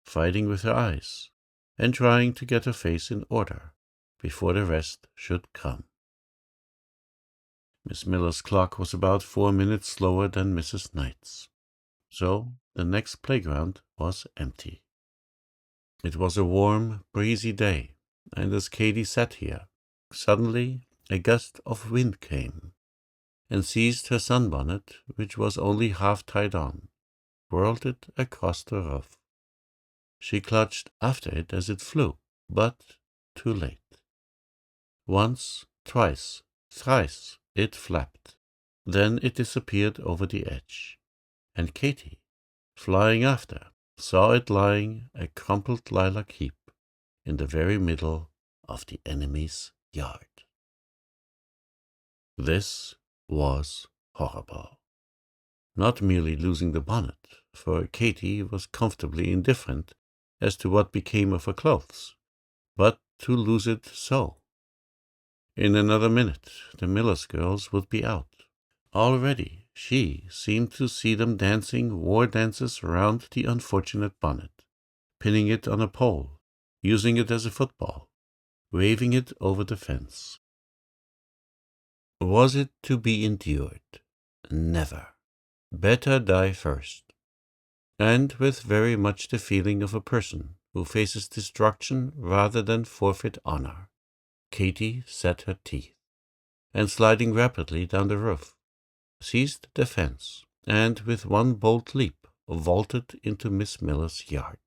fighting with her eyes, and trying to get her face in order before the rest should come. Miss Miller's clock was about 4 minutes slower than Mrs. Knight's, so the next playground was empty. It was a warm, breezy day, and as Katy sat here, suddenly a gust of wind came, and seized her sunbonnet, which was only half tied on, whirled it across the roof. She clutched after it as it flew, but too late. Once, twice, thrice it flapped, then it disappeared over the edge, and Katy, flying after, saw it lying a crumpled lilac heap in the very middle of the enemy's yard. This was horrible. Not merely losing the bonnet, for Katy was comfortably indifferent as to what became of her clothes, but to lose it so. In another minute the Miller's girls would be out. Already she seemed to see them dancing war dances round the unfortunate bonnet, pinning it on a pole, using it as a football, waving it over the fence. Was it to be endured? Never. Better die first. And with very much the feeling of a person who faces destruction rather than forfeit honor, Katy set her teeth, and sliding rapidly down the roof, seized the fence, and with one bold leap vaulted into Miss Miller's yard.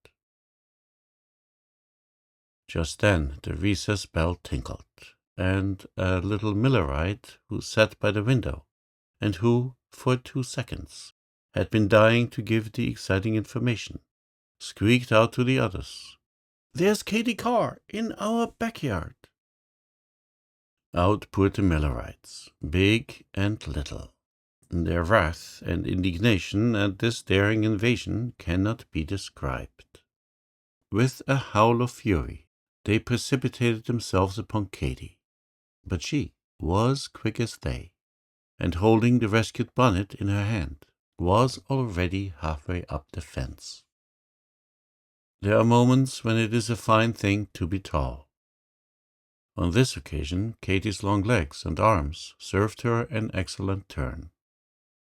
Just then the recess bell tinkled, and a little Millerite who sat by the window, and who, for 2 seconds, had been dying to give the exciting information, squeaked out to the others, "There's Katy Carr in our backyard." Out poured the Millerites, big and little. Their wrath and indignation at this daring invasion cannot be described. With a howl of fury, they precipitated themselves upon Katy, but she was quick as they, and holding the rescued bonnet in her hand, was already halfway up the fence. There are moments when it is a fine thing to be tall. On this occasion, Katy's long legs and arms served her an excellent turn.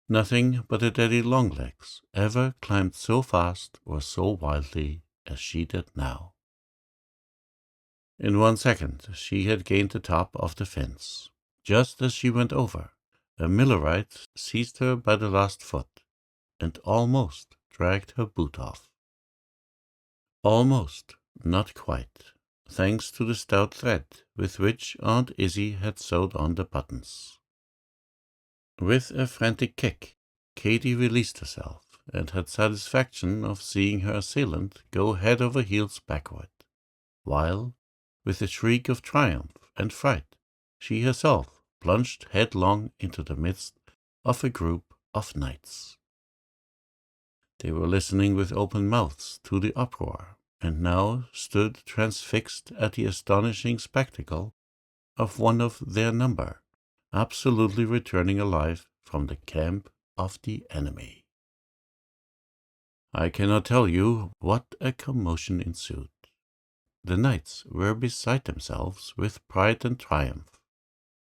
Nothing but a daddy longlegs ever climbed so fast or so wildly as she did now. In 1 second she had gained the top of the fence, Just as she went over, a Millerite seized her by the last foot and almost dragged her boot off. Almost, not quite, thanks to the stout thread with which Aunt Izzy had sewed on the buttons. With a frantic kick, Katy released herself and had satisfaction of seeing her assailant go head over heels backward, while, with a shriek of triumph and fright, she herself plunged headlong into the midst of a group of knights. They were listening with open mouths to the uproar, and now stood transfixed at the astonishing spectacle of one of their number, absolutely returning alive from the camp of the enemy. I cannot tell you what a commotion ensued. The knights were beside themselves with pride and triumph.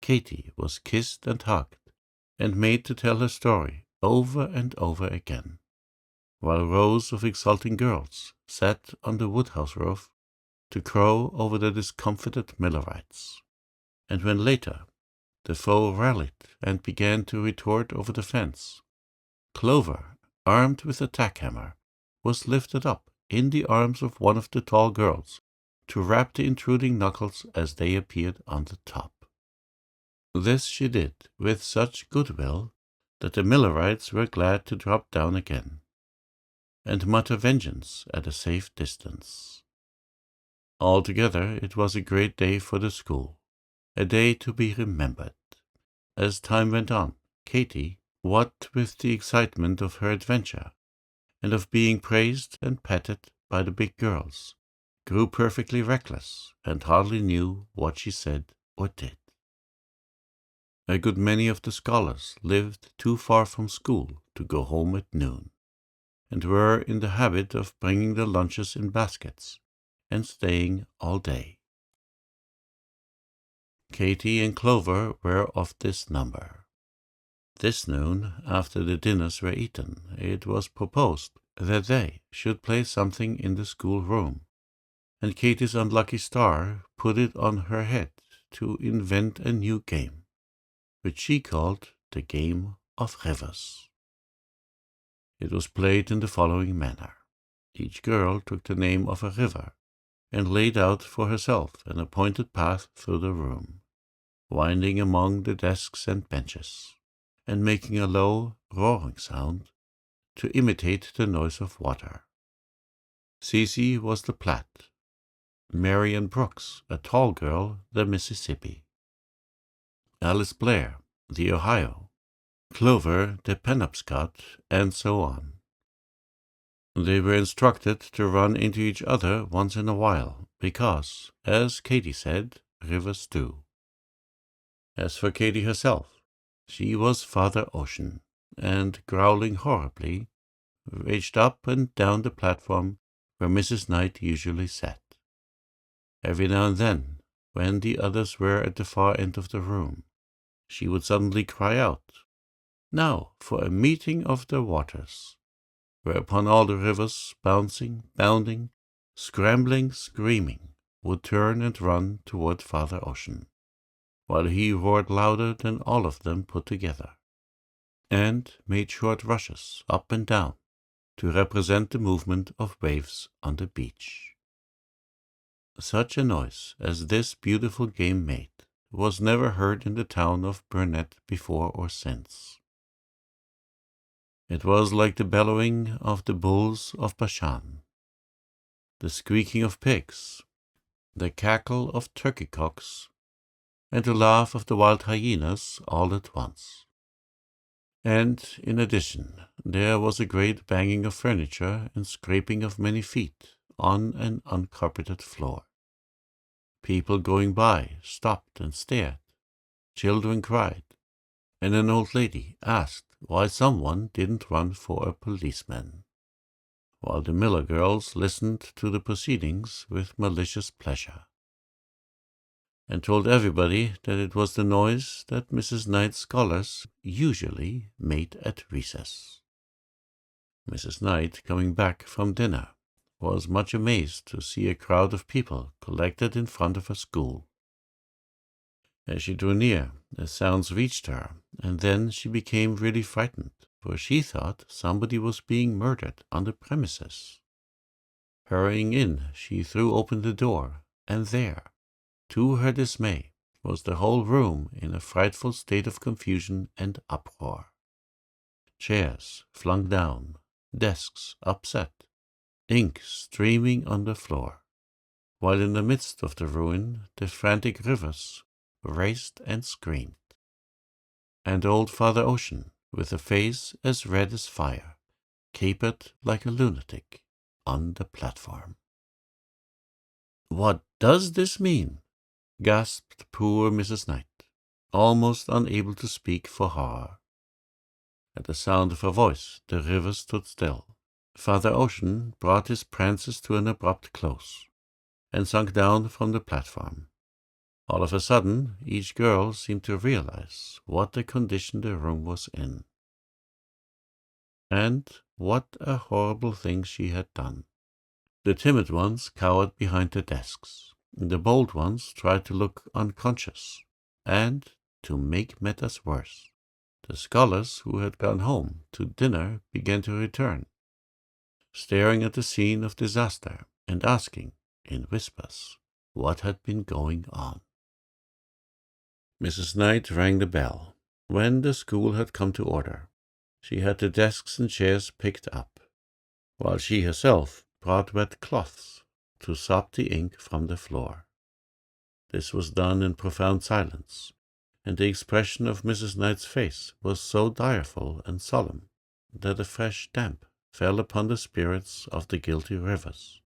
Katy was kissed and hugged, and made to tell her story over and over again, while rows of exulting girls sat on the woodhouse roof to crow over the discomfited Millerites. And when later the foe rallied and began to retort over the fence, Clover, armed with a tack hammer, was lifted up in the arms of one of the tall girls to rap the intruding knuckles as they appeared on the top. This she did with such goodwill that the Millerites were glad to drop down again and mutter vengeance at a safe distance. Altogether it was a great day for the school, a day to be remembered. As time went on, Katy, what with the excitement of her adventure, and of being praised and petted by the big girls, grew perfectly reckless, and hardly knew what she said or did. A good many of the scholars lived too far from school to go home at noon, and were in the habit of bringing their lunches in baskets, and staying all day. Katy and Clover were of this number. This noon, after the dinners were eaten, it was proposed that they should play something in the schoolroom, and Katy's unlucky star put it on her head to invent a new game, which she called the Game of Rivers. It was played in the following manner. Each girl took the name of a river and laid out for herself an appointed path through the room, winding among the desks and benches, and making a low, roaring sound to imitate the noise of water. Cece was the Platte, Marian Brooks, a tall girl, the Mississippi, Alice Blair, the Ohio, Clover, the Penobscot, and so on. They were instructed to run into each other once in a while, because, as Katy said, rivers do. As for Katy herself, she was Father Ocean, and, growling horribly, raged up and down the platform where Mrs. Knight usually sat. Every now and then, when the others were at the far end of the room, she would suddenly cry out, "Now for a meeting of the waters," whereupon all the rivers, bouncing, bounding, scrambling, screaming, would turn and run toward Father Ocean, while he roared louder than all of them put together, and made short rushes up and down to represent the movement of waves on the beach. Such a noise as this beautiful game made was never heard in the town of Burnett before or since. It was like the bellowing of the bulls of Bashan, the squeaking of pigs, the cackle of turkey-cocks, and the laugh of the wild hyenas all at once. And, in addition, there was a great banging of furniture and scraping of many feet on an uncarpeted floor. People going by stopped and stared, children cried, and an old lady asked why someone didn't run for a policeman, while the Miller girls listened to the proceedings with malicious pleasure, and told everybody that it was the noise that Mrs. Knight's scholars usually made at recess. Mrs. Knight, coming back from dinner, was much amazed to see a crowd of people collected in front of her school. As she drew near, the sounds reached her, and then she became really frightened, for she thought somebody was being murdered on the premises. Hurrying in, she threw open the door, and there, to her dismay, was the whole room in a frightful state of confusion and uproar. Chairs flung down, desks upset, ink streaming on the floor, while in the midst of the ruin the frantic rivers raced and screamed. And old Father Ocean, with a face as red as fire, capered like a lunatic on the platform. "What does this mean?" gasped poor Mrs. Knight, almost unable to speak for horror. At the sound of her voice, the river stood still. Father Ocean brought his prances to an abrupt close, and sunk down from the platform. All of a sudden, each girl seemed to realize what a condition the room was in, and what a horrible thing she had done. The timid ones cowered behind their desks. The bold ones tried to look unconscious, and, to make matters worse, the scholars who had gone home to dinner began to return, staring at the scene of disaster and asking, in whispers, what had been going on. Mrs. Knight rang the bell. When the school had come to order, she had the desks and chairs picked up, while she herself brought wet cloths to sop the ink from the floor. This was done in profound silence, and the expression of Mrs. Knight's face was so direful and solemn that a fresh damp fell upon the spirits of the guilty rivers,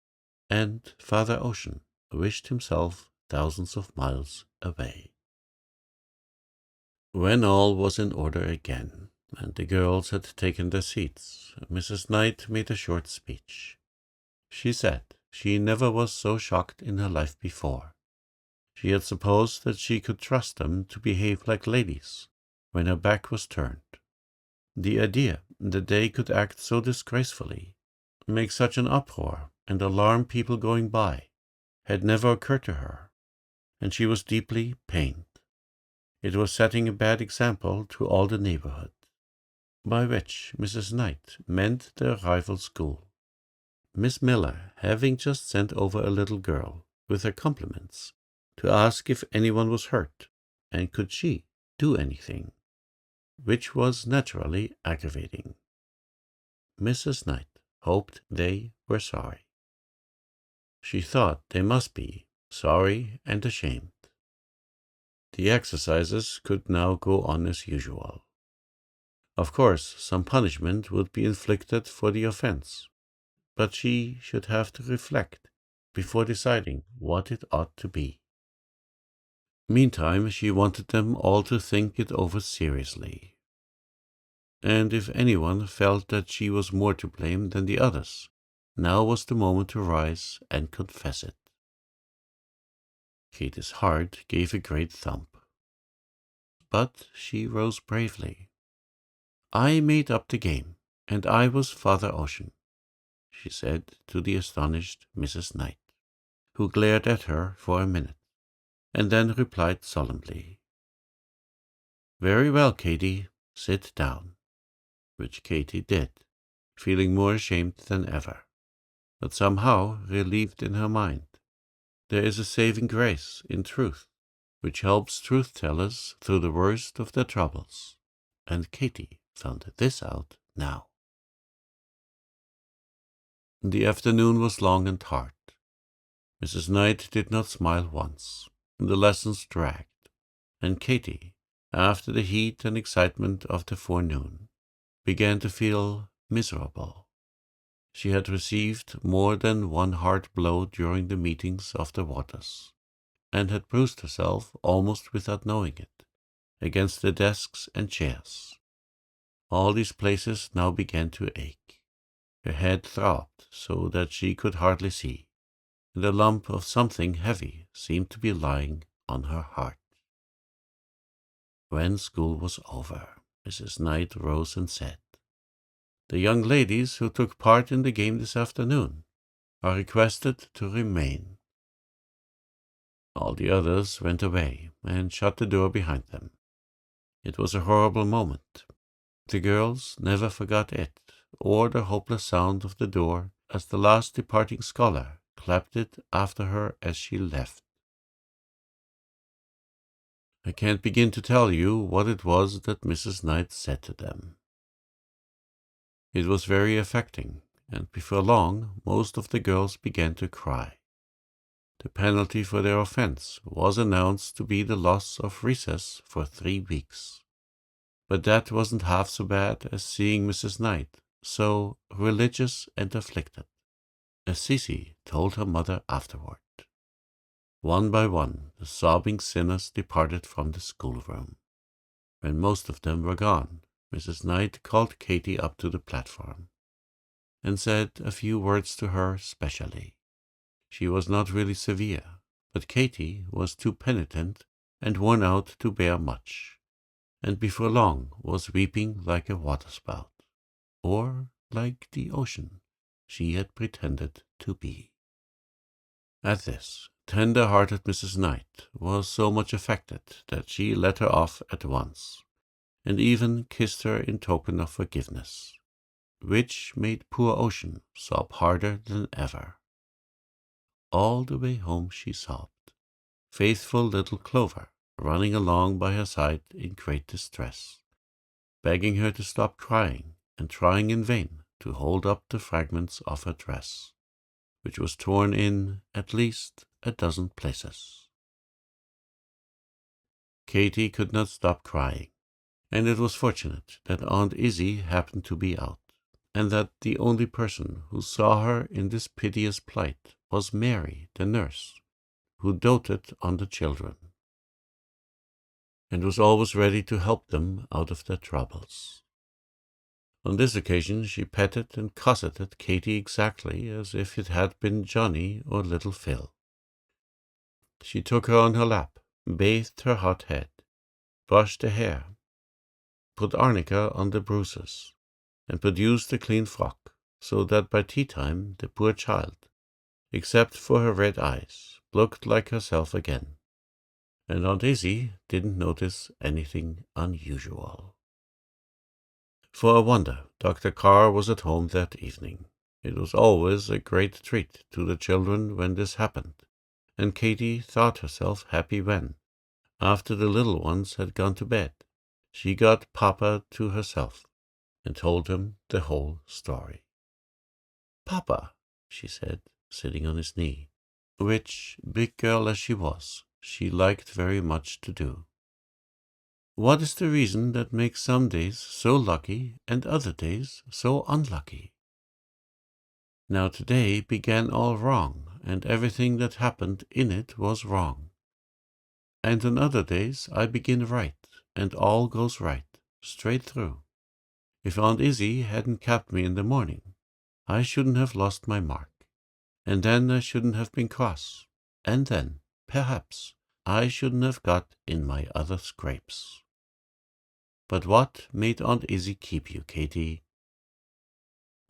and Father Ocean wished himself thousands of miles away. When all was in order again, and the girls had taken their seats, Mrs. Knight made a short speech. She said she never was so shocked in her life before. She had supposed that she could trust them to behave like ladies when her back was turned. The idea that they could act so disgracefully, make such an uproar, and alarm people going by, had never occurred to her, and she was deeply pained. It was setting a bad example to all the neighborhood, by which Mrs. Knight meant the rival school. Miss Miller having just sent over a little girl with her compliments to ask if anyone was hurt, and could she do anything, which was naturally aggravating. Mrs. Knight hoped they were sorry. She thought they must be sorry and ashamed. The exercises could now go on as usual. Of course, some punishment would be inflicted for the offense, but she should have to reflect before deciding what it ought to be. Meantime, she wanted them all to think it over seriously, and if anyone felt that she was more to blame than the others, now was the moment to rise and confess it. Katy's heart gave a great thump, but she rose bravely. "I made up the game, and I was Father Ocean," she said to the astonished Mrs. Knight, who glared at her for a minute, and then replied solemnly, "Very well, Katy, sit down," which Katy did, feeling more ashamed than ever, but somehow relieved in her mind. There is a saving grace in truth, which helps truth-tellers through the worst of their troubles, and Katy found this out now. The afternoon was long and hard. Mrs. Knight did not smile once. The lessons dragged, and Katy, after the heat and excitement of the forenoon, began to feel miserable. She had received more than one hard blow during the meetings of the waters, and had bruised herself almost without knowing it, against the desks and chairs. All these places now began to ache. Her head throbbed so that she could hardly see, and a lump of something heavy seemed to be lying on her heart. When school was over, Mrs. Knight rose and said, "The young ladies who took part in the game this afternoon are requested to remain." All the others went away and shut the door behind them. It was a horrible moment. The girls never forgot it, or the hopeless sound of the door as the last departing scholar clapped it after her as she left. I can't begin to tell you what it was that Mrs. Knight said to them. It was very affecting, and before long most of the girls began to cry. The penalty for their offense was announced to be the loss of recess for 3 weeks. But that wasn't half so bad as seeing Mrs. Knight so religious and afflicted, as Cece told her mother afterward. One by one, the sobbing sinners departed from the schoolroom. When most of them were gone, Mrs. Knight called Katy up to the platform and said a few words to her specially. She was not really severe, but Katy was too penitent and worn out to bear much, and before long was weeping like a waterspout, or like the ocean she had pretended to be. At this, tender-hearted Mrs. Knight was so much affected that she let her off at once, and even kissed her in token of forgiveness, which made poor Ocean sob harder than ever. All the way home she sobbed, faithful little Clover running along by her side in great distress, begging her to stop crying and trying in vain to hold up the fragments of her dress, which was torn in at least a dozen places. Katy could not stop crying, and it was fortunate that Aunt Izzie happened to be out, and that the only person who saw her in this piteous plight was Mary, the nurse, who doted on the children, and was always ready to help them out of their troubles. On this occasion she petted and cosseted Katy exactly as if it had been Johnny or little Phil. She took her on her lap, bathed her hot head, brushed the hair, put arnica on the bruises, and produced a clean frock, so that by tea-time the poor child, except for her red eyes, looked like herself again, and Aunt Izzie didn't notice anything unusual. For a wonder, Dr. Carr was at home that evening. It was always a great treat to the children when this happened, and Katy thought herself happy when, after the little ones had gone to bed, she got Papa to herself and told him the whole story. "Papa," she said, sitting on his knee, which, big girl as she was, she liked very much to do, "what is the reason that makes some days so lucky and other days so unlucky? Now today began all wrong, and everything that happened in it was wrong. And on other days I begin right, and all goes right, straight through. If Aunt Izzie hadn't kept me in the morning, I shouldn't have lost my mark, and then I shouldn't have been cross, and then, perhaps, I shouldn't have got in my other scrapes. But what made Aunt Izzie keep you, Katy?"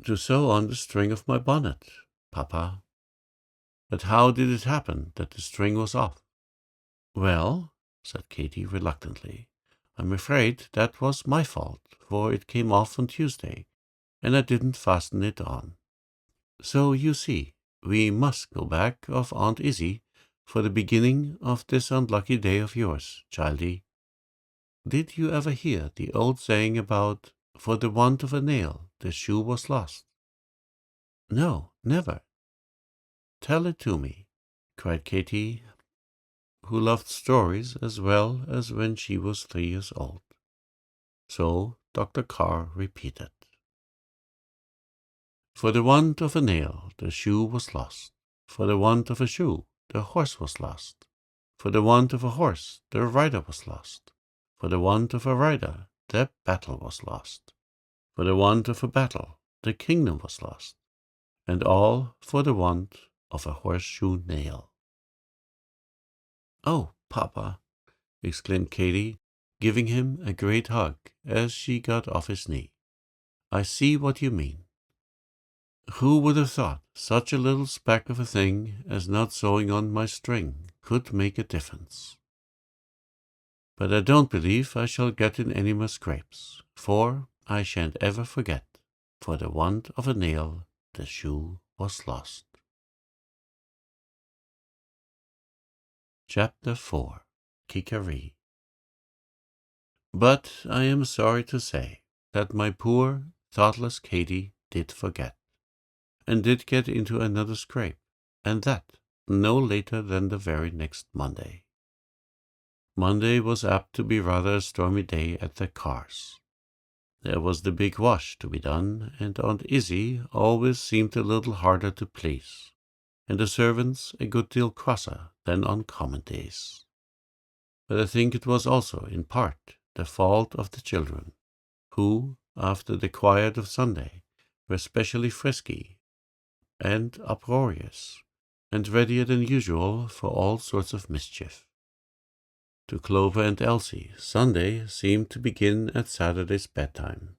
"To sew on the string of my bonnet, Papa." "But how did it happen that the string was off?" "Well," said Katy reluctantly, "I'm afraid that was my fault, for it came off on Tuesday, and I didn't fasten it on. So you see, we must go back of Aunt Izzie for the beginning of this unlucky day of yours, childie. Did you ever hear the old saying about, 'For the want of a nail, the shoe was lost'?" "No, never." "Tell it to me," cried Katy, who loved stories as well as when she was 3 years old. So Dr. Carr repeated. "For the want of a nail, the shoe was lost. For the want of a shoe, the horse was lost. For the want of a horse, the rider was lost. For the want of a rider, the battle was lost. For the want of a battle, the kingdom was lost. And all for the want of a horseshoe nail." "Oh, Papa," exclaimed Katy, giving him a great hug as she got off his knee, "I see what you mean. Who would have thought such a little speck of a thing as not sewing on my string could make a difference?" But I don't believe I shall get in any more scrapes, for I shan't ever forget, for the want of a nail the shoe was lost. Chapter 4 KIKERI. But I am sorry to say that my poor, thoughtless Katy did forget, and did get into another scrape, and that no later than the very next Monday. Monday was apt to be rather a stormy day at the Cars. There was the big wash to be done, and Aunt Izzie always seemed a little harder to please, and the servants a good deal crosser than on common days. But I think it was also, in part, the fault of the children, who, after the quiet of Sunday, were specially frisky and uproarious, and readier than usual for all sorts of mischief. To Clover and Elsie, Sunday seemed to begin at Saturday's bedtime,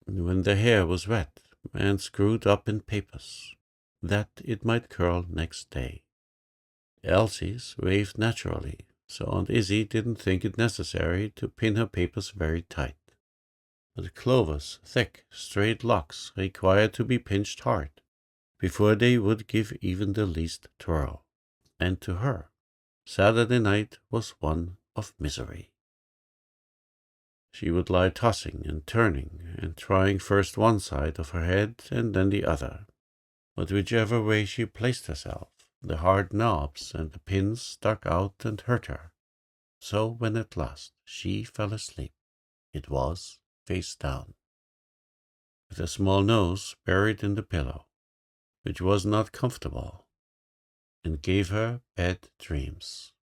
when their hair was wet and screwed up in papers, that it might curl next day. Elsie's waved naturally, so Aunt Izzie didn't think it necessary to pin her papers very tight. But Clover's thick, straight locks required to be pinched hard before they would give even the least twirl, and to her Saturday night was one of misery. She would lie tossing and turning and trying first one side of her head and then the other, but whichever way she placed herself, the hard knobs and the pins stuck out and hurt her. So when at last she fell asleep, it was face down, with a small nose buried in the pillow, which was not comfortable, and gave her bad dreams.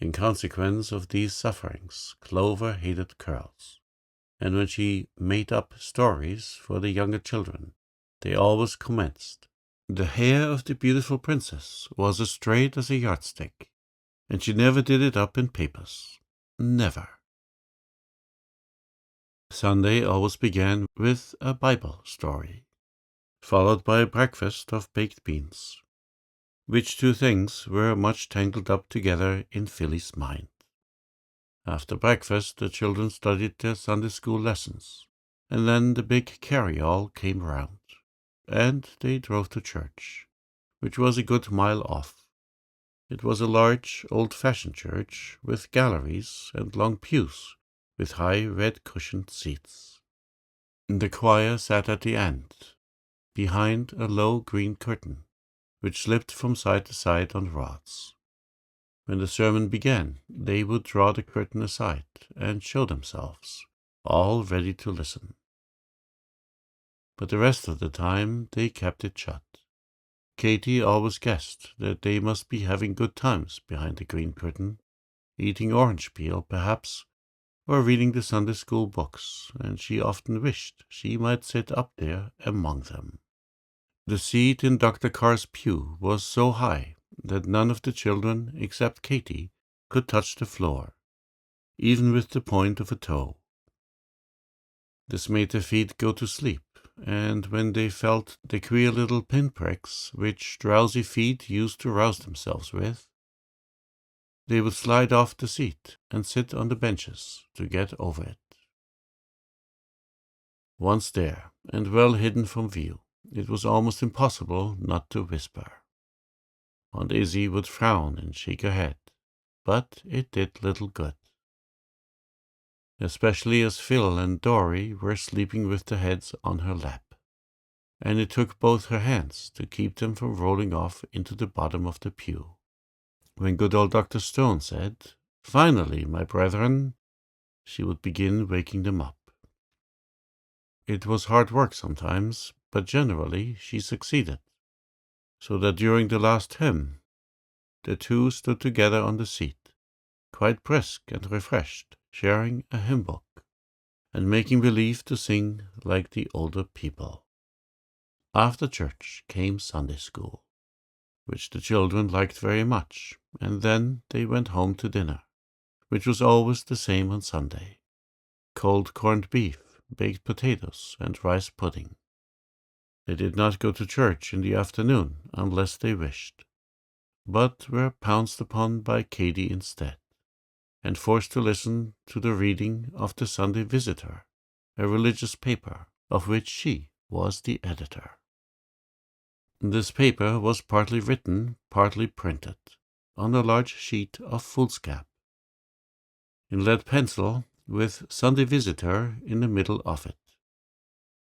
In consequence of these sufferings, Clover hated curls, and when she made up stories for the younger children, they always commenced, "The hair of the beautiful princess was as straight as a yardstick, and she never did it up in papers. Never." Sunday always began with a Bible story, followed by a breakfast of baked beans, which two things were much tangled up together in Philly's mind. After breakfast, the children studied their Sunday school lessons, and then the big carryall came round, and they drove to church, which was a good mile off. It was a large, old-fashioned church, with galleries and long pews, with high red-cushioned seats. The choir sat at the end, behind a low green curtain, which slipped from side to side on rods. When the sermon began, they would draw the curtain aside and show themselves, all ready to listen. But the rest of the time they kept it shut. Katy always guessed that they must be having good times behind the green curtain, eating orange peel, perhaps, or reading the Sunday school books, and she often wished she might sit up there among them. The seat in Dr. Carr's pew was so high that none of the children, except Katy, could touch the floor, even with the point of a toe. This made their feet go to sleep, and when they felt the queer little pinpricks which drowsy feet used to rouse themselves with, they would slide off the seat and sit on the benches to get over it. Once there, and well hidden from view, it was almost impossible not to whisper. Aunt Izzie would frown and shake her head, but it did little good, especially as Phil and Dorry were sleeping with their heads on her lap, and it took both her hands to keep them from rolling off into the bottom of the pew. When good old Dr. Stone said, "Finally, my brethren," she would begin waking them up. It was hard work sometimes, but generally she succeeded, so that during the last hymn, the two stood together on the seat, quite brisk and refreshed, sharing a hymn book, and making believe to sing like the older people. After church came Sunday school, which the children liked very much, and then they went home to dinner, which was always the same on Sunday: cold corned beef, baked potatoes, and rice pudding. They did not go to church in the afternoon unless they wished, but were pounced upon by Katy instead. and forced to listen to the reading of the Sunday Visitor, a religious paper of which she was the editor. This paper was partly written, partly printed, on a large sheet of foolscap, in lead pencil, with Sunday Visitor in the middle of it.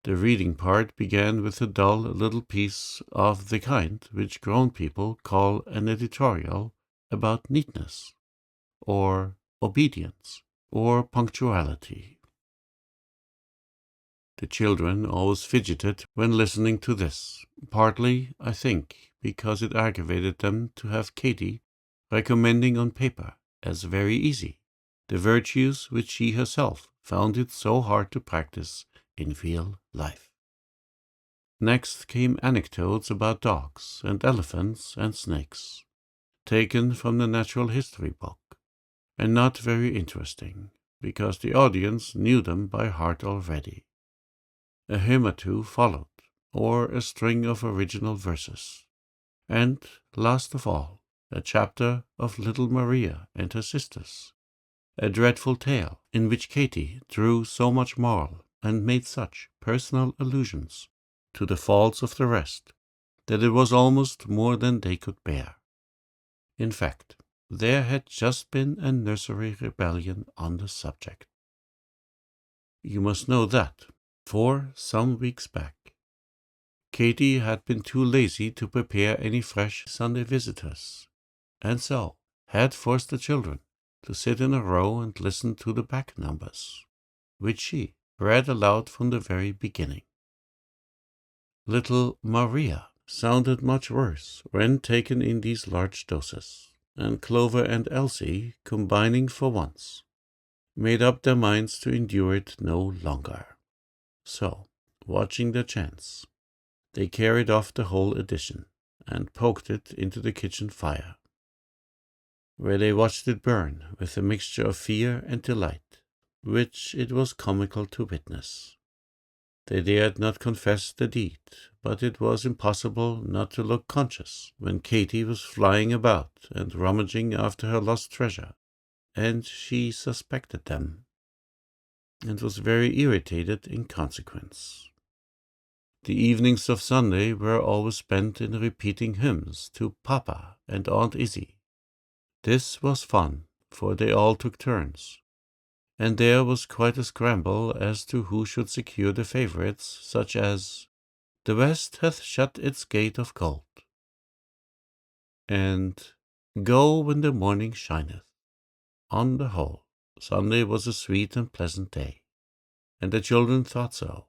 The reading part began with a dull little piece of the kind which grown people call an editorial about neatness, or obedience, or punctuality. The children always fidgeted when listening to this, partly, I think, because it aggravated them to have Katy recommending on paper as very easy the virtues which she herself found it so hard to practice in real life. Next came anecdotes about dogs and elephants and snakes, taken from the natural history book, and not very interesting, because the audience knew them by heart already. A hymn or two followed, or a string of original verses, and, last of all, a chapter of Little Maria and her sisters, a dreadful tale in which Katy drew so much moral and made such personal allusions to the faults of the rest that it was almost more than they could bear. In fact, there had just been a nursery rebellion on the subject. You must know that, for some weeks back, Katy had been too lazy to prepare any fresh Sunday visitors, and so had forced the children to sit in a row and listen to the back numbers, which she read aloud from the very beginning. Little Maria sounded much worse when taken in these large doses, and Clover and Elsie, combining for once, made up their minds to endure it no longer. So, watching their chance, they carried off the whole edition and poked it into the kitchen fire, where they watched it burn with a mixture of fear and delight, which it was comical to witness. They dared not confess the deed, but it was impossible not to look conscious when Katy was flying about and rummaging after her lost treasure, and she suspected them, and was very irritated in consequence. The evenings of Sunday were always spent in repeating hymns to Papa and Aunt Izzy. This was fun, for they all took turns, and there was quite a scramble as to who should secure the favorites, such as "The West hath shut its gate of gold," and "Go when the morning shineth." On the whole, Sunday was a sweet and pleasant day, and the children thought so.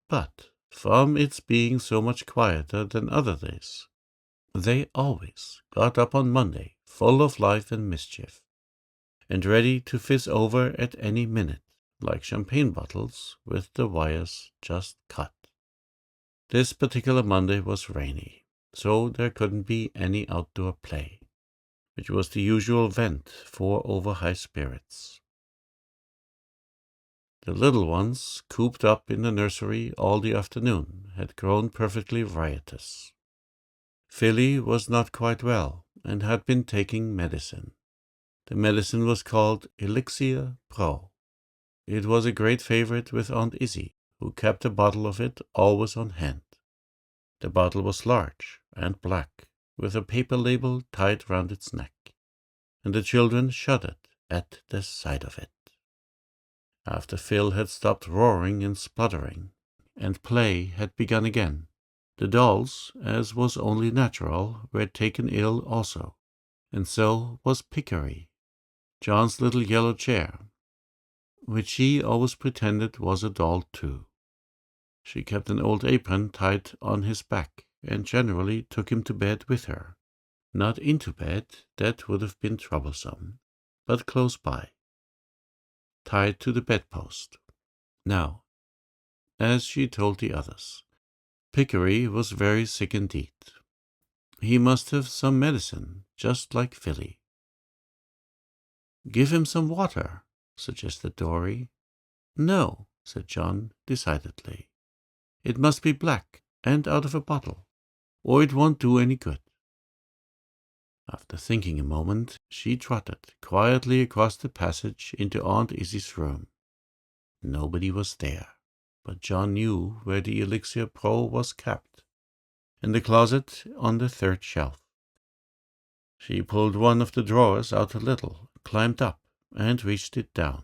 But from its being so much quieter than other days, they always got up on Monday full of life and mischief, and ready to fizz over at any minute, like champagne bottles with the wires just cut. This particular Monday was rainy, so there couldn't be any outdoor play, which was the usual vent for over-high spirits. The little ones, cooped up in the nursery all the afternoon, had grown perfectly riotous. Philly was not quite well, and had been taking medicine. The medicine was called Elixir Pro. It was a great favorite with Aunt Izzy, who kept a bottle of it always on hand. The bottle was large and black, with a paper label tied round its neck, and the children shuddered at the sight of it. After Phil had stopped roaring and spluttering, and play had begun again, the dolls, as was only natural, were taken ill also, and so was KIKERI, John's little yellow chair, which she always pretended was a doll too. She kept an old apron tied on his back, and generally took him to bed with her. Not into bed, that would have been troublesome, but close by, tied to the bedpost. Now, as she told the others, KIKERI was very sick indeed. He must have some medicine, just like Philly. "Give him some water," suggested Dorry. "No," said John, decidedly. "It must be black and out of a bottle, or it won't do any good." After thinking a moment, she trotted quietly across the passage into Aunt Izzie's room. Nobody was there, but John knew where the elixir Pro was kept, in the closet on the third shelf. She pulled one of the drawers out a little, climbed up, and reached it down.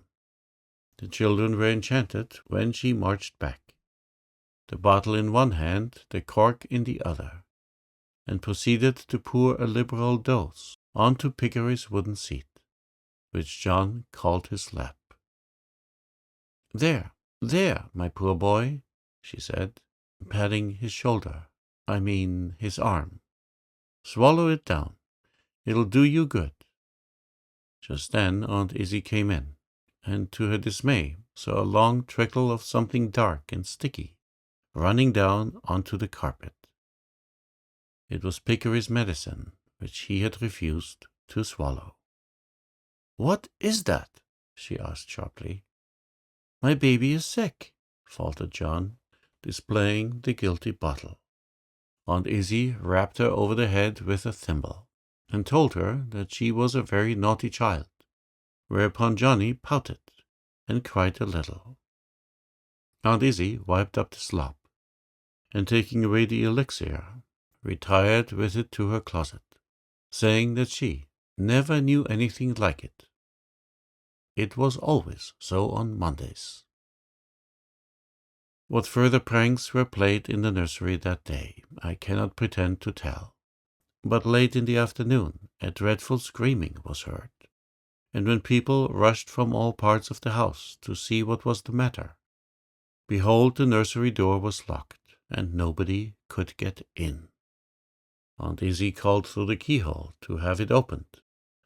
The children were enchanted when she marched back, the bottle in one hand, the cork in the other, and proceeded to pour a liberal dose onto Pikery's wooden seat, which John called his lap. "There, there, my poor boy," she said, patting his shoulder, his arm. "Swallow it down. It'll do you good." Just then Aunt Izzie came in, and to her dismay saw a long trickle of something dark and sticky running down onto the carpet. It was Pikery's medicine, which he had refused to swallow. "What is that?" she asked sharply. "My baby is sick," faltered John, displaying the guilty bottle. Aunt Izzie rapped her over the head with a thimble, and told her that she was a very naughty child, whereupon Johnny pouted and cried a little. Aunt Izzie wiped up the slop, and taking away the elixir, retired with it to her closet, saying that she never knew anything like it. It was always so on Mondays. What further pranks were played in the nursery that day, I cannot pretend to tell. But late in the afternoon, a dreadful screaming was heard, and when people rushed from all parts of the house to see what was the matter, behold, the nursery door was locked, and nobody could get in. Aunt Izzie called through the keyhole to have it opened,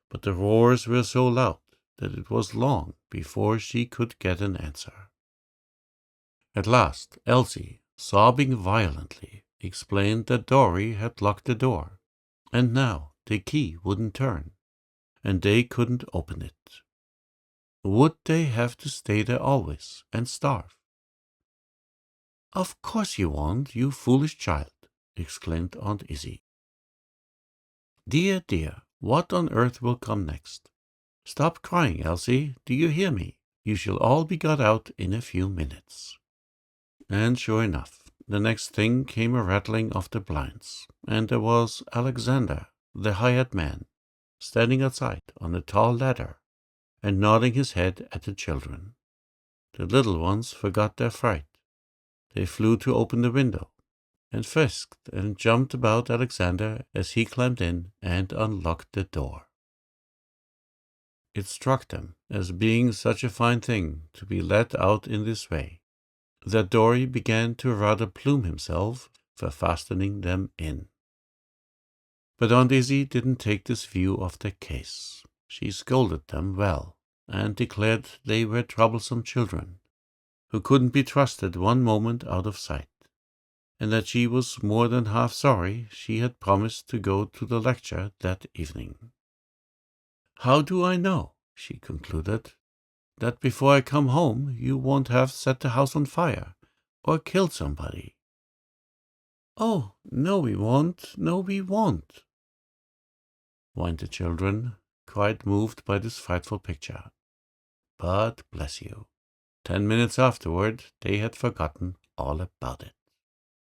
but the roars were so loud that it was long before she could get an answer. At last, Elsie, sobbing violently, explained that Dory had locked the door, and now the key wouldn't turn, and they couldn't open it. Would they have to stay there always and starve? "Of course you won't, you foolish child," exclaimed Aunt Izzie. "Dear, dear, what on earth will come next? Stop crying, Elsie, do you hear me? You shall all be got out in a few minutes." And sure enough, the next thing came a rattling of the blinds, and there was Alexander, the hired man, standing outside on a tall ladder and nodding his head at the children. The little ones forgot their fright. They flew to open the window, and frisked and jumped about Alexander as he climbed in and unlocked the door. It struck them as being such a fine thing to be let out in this way, that Dory began to rather plume himself for fastening them in. But Aunt Izzie didn't take this view of the case. She scolded them well, and declared they were troublesome children, who couldn't be trusted one moment out of sight, and that she was more than half sorry she had promised to go to the lecture that evening. "How do I know," she concluded, "that before I come home you won't have set the house on fire or killed somebody?" "Oh, no, we won't, no, we won't," whined the children, quite moved by this frightful picture. But, bless you, 10 minutes afterward they had forgotten all about it.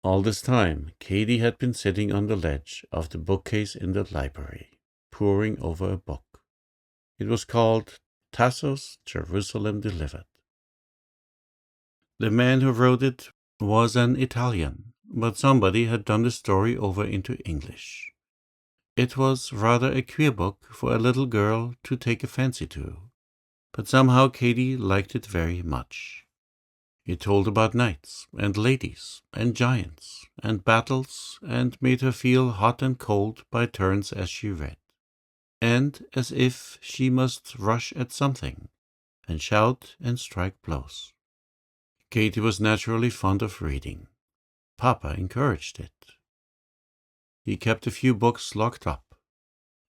All this time Katy had been sitting on the ledge of the bookcase in the library, poring over a book. It was called Tasso's Jerusalem Delivered. The man who wrote it was an Italian, but somebody had done the story over into English. It was rather a queer book for a little girl to take a fancy to, but somehow Katy liked it very much. It told about knights and ladies and giants and battles, and made her feel hot and cold by turns as she read, and as if she must rush at something and shout and strike blows. Katy was naturally fond of reading. Papa encouraged it. He kept a few books locked up,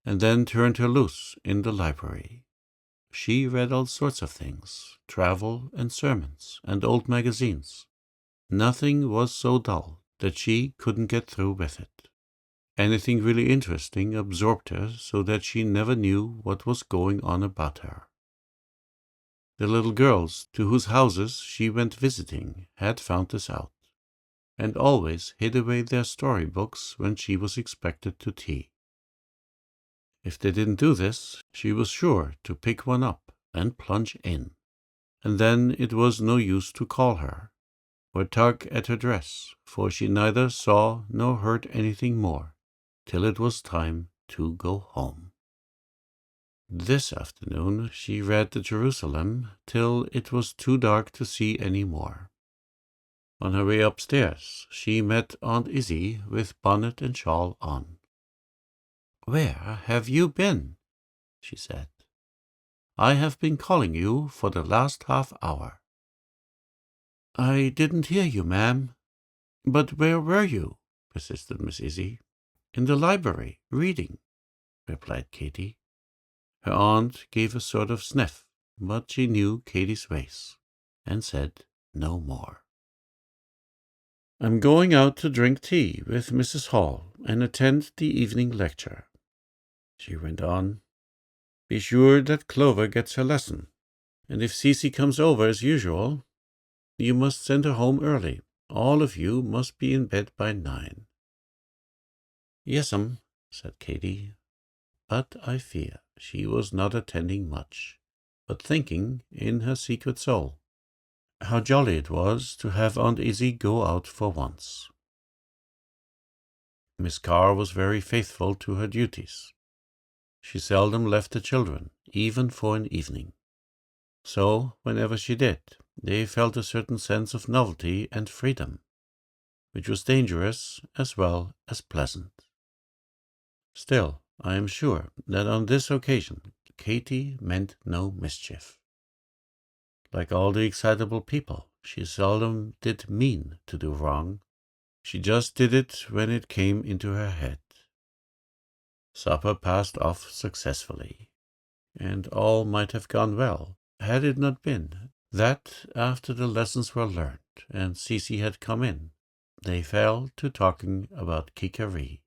and then turned her loose in the library. She read all sorts of things, travel and sermons and old magazines. Nothing was so dull that she couldn't get through with it. Anything really interesting absorbed her so that she never knew what was going on about her. The little girls to whose houses she went visiting had found this out, and always hid away their storybooks when she was expected to tea. If they didn't do this, she was sure to pick one up and plunge in, and then it was no use to call her, or tug at her dress, for she neither saw nor heard anything more, till it was time to go home. This afternoon she read the Jerusalem till it was too dark to see any more. On her way upstairs she met Aunt Izzy with bonnet and shawl on. "Where have you been?" she said. "I have been calling you for the last half-hour." "I didn't hear you, ma'am." "But where were you?" persisted Miss Izzy. "In the library, reading," replied Katy. Her aunt gave a sort of sniff, but she knew Katy's ways, and said no more. "I'm going out to drink tea with Mrs. Hall and attend the evening lecture," she went on. "Be sure that Clover gets her lesson, and if Cecy comes over as usual, you must send her home early. All of you must be in bed by 9. "Yes'm," said Katy, but I fear she was not attending much, but thinking in her secret soul how jolly it was to have Aunt Izzy go out for once. Miss Carr was very faithful to her duties. She seldom left the children, even for an evening. So, whenever she did, they felt a certain sense of novelty and freedom, which was dangerous as well as pleasant. Still, I am sure that on this occasion Katy meant no mischief. Like all the excitable people, she seldom did mean to do wrong. She just did it when it came into her head. Supper passed off successfully, and all might have gone well had it not been that, after the lessons were learned and Cecy had come in, they fell to talking about KIKERI.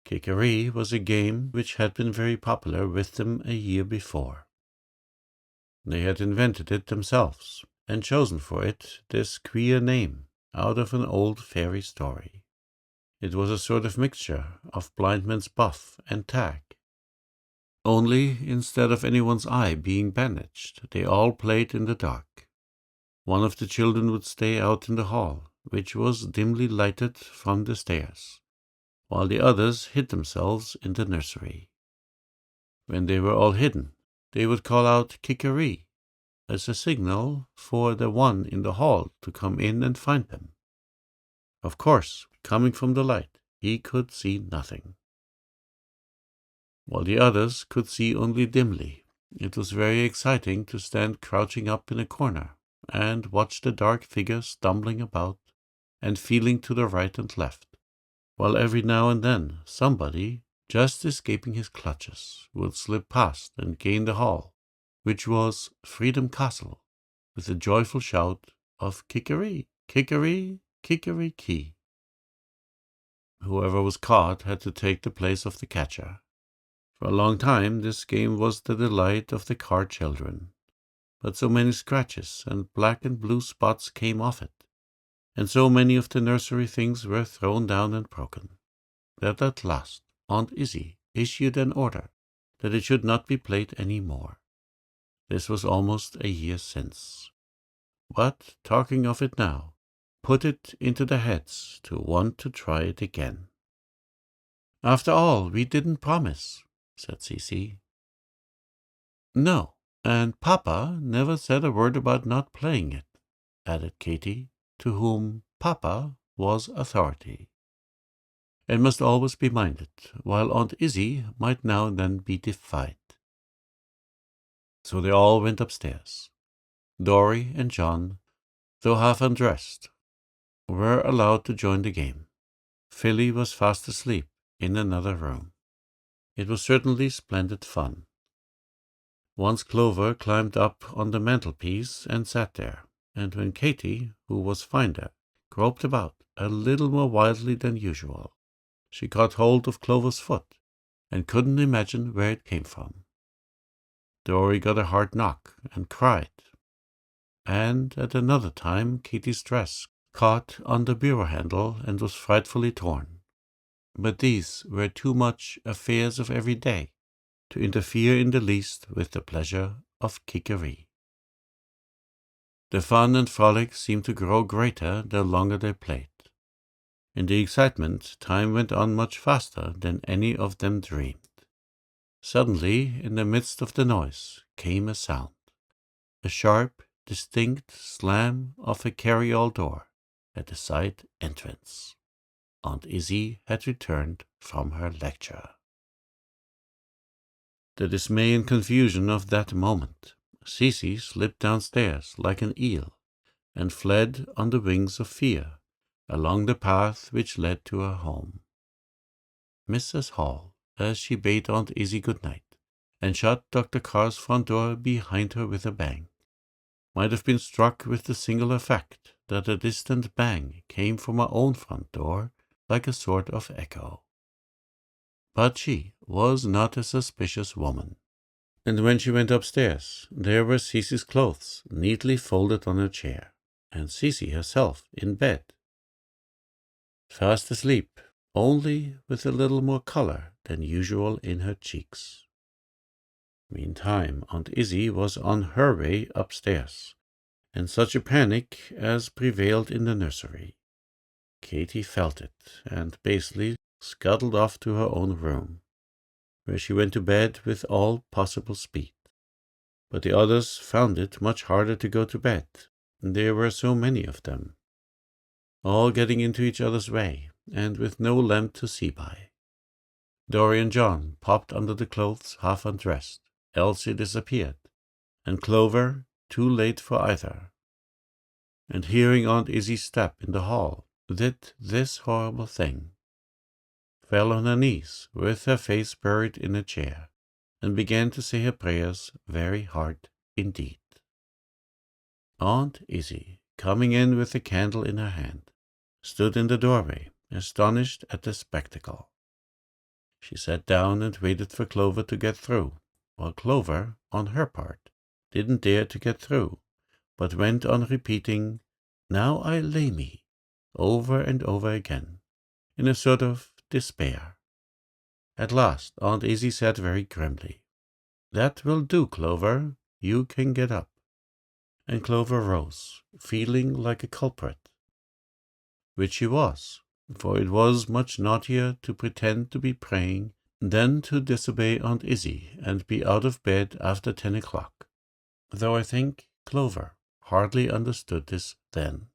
KIKERI was a game which had been very popular with them a year before. They had invented it themselves, and chosen for it this queer name out of an old fairy story. It was a sort of mixture of blindman's buff and tag. Only, instead of anyone's eye being bandaged, they all played in the dark. One of the children would stay out in the hall, which was dimly lighted from the stairs, while the others hid themselves in the nursery. When they were all hidden, they would call out KIKERI as a signal for the one in the hall to come in and find them. Of course, coming from the light, he could see nothing, while the others could see only dimly. It was very exciting to stand crouching up in a corner and watch the dark figure stumbling about and feeling to the right and left, while every now and then somebody, just escaping his clutches, would slip past and gain the hall, which was Freedom Castle, with a joyful shout of "KIKERI, KIKERI, KIKERI-ki." Whoever was caught had to take the place of the catcher. For a long time this game was the delight of the Carr children, but so many scratches and black and blue spots came off it, and so many of the nursery things were thrown down and broken, that at last Aunt Izzy issued an order that it should not be played any more. This was almost a year since. But, talking of it now, put it into their heads to want to try it again. "After all, we didn't promise," said Cecy. "No, and Papa never said a word about not playing it," added Katy, to whom Papa was authority, and must always be minded, while Aunt Izzy might now and then be defied. So they all went upstairs. Dorry and John, though half undressed, were allowed to join the game. Philly was fast asleep in another room. It was certainly splendid fun. Once Clover climbed up on the mantelpiece and sat there, and when Katy, who was finder, groped about a little more wildly than usual, she caught hold of Clover's foot and couldn't imagine where it came from. Dory got a hard knock and cried, and at another time Katy's dress caught on the bureau handle and was frightfully torn. But these were too much affairs of every day to interfere in the least with the pleasure of KIKERI. The fun and frolic seemed to grow greater the longer they played. In the excitement, time went on much faster than any of them dreamed. Suddenly, in the midst of the noise, came a sound, a sharp, distinct slam of a carry-all door at the side entrance. Aunt Izzy had returned from her lecture. The dismay and confusion of that moment, Cece slipped downstairs like an eel and fled on the wings of fear along the path which led to her home. Mrs. Hall, as she bade Aunt Izzy good night and shut Dr. Carr's front door behind her with a bang, might have been struck with the singular fact that a distant bang came from her own front door like a sort of echo. But she was not a suspicious woman, and when she went upstairs, there were Cece's clothes neatly folded on her chair, and Cece herself in bed, fast asleep, only with a little more color than usual in her cheeks. Meantime, Aunt Izzy was on her way upstairs, and such a panic as prevailed in the nursery. Katy felt it, and basely scuttled off to her own room, where she went to bed with all possible speed. But the others found it much harder to go to bed. There were so many of them, all getting into each other's way, and with no lamp to see by. Dory and John popped under the clothes half undressed. Elsie disappeared, and Clover too late for either. And hearing Aunt Izzy's step in the hall, did this horrible thing. Fell on her knees, with her face buried in a chair, and began to say her prayers very hard indeed. Aunt Izzy, coming in with a candle in her hand, stood in the doorway, astonished at the spectacle. She sat down and waited for Clover to get through, while Clover, on her part, didn't dare to get through, but went on repeating, "Now I lay me," over and over again, in a sort of despair. At last Aunt Izzy said very grimly, "That will do, Clover. You can get up." And Clover rose, feeling like a culprit, which she was, for it was much naughtier to pretend to be praying than to disobey Aunt Izzy and be out of bed after 10 o'clock, though I think Clover hardly understood this then.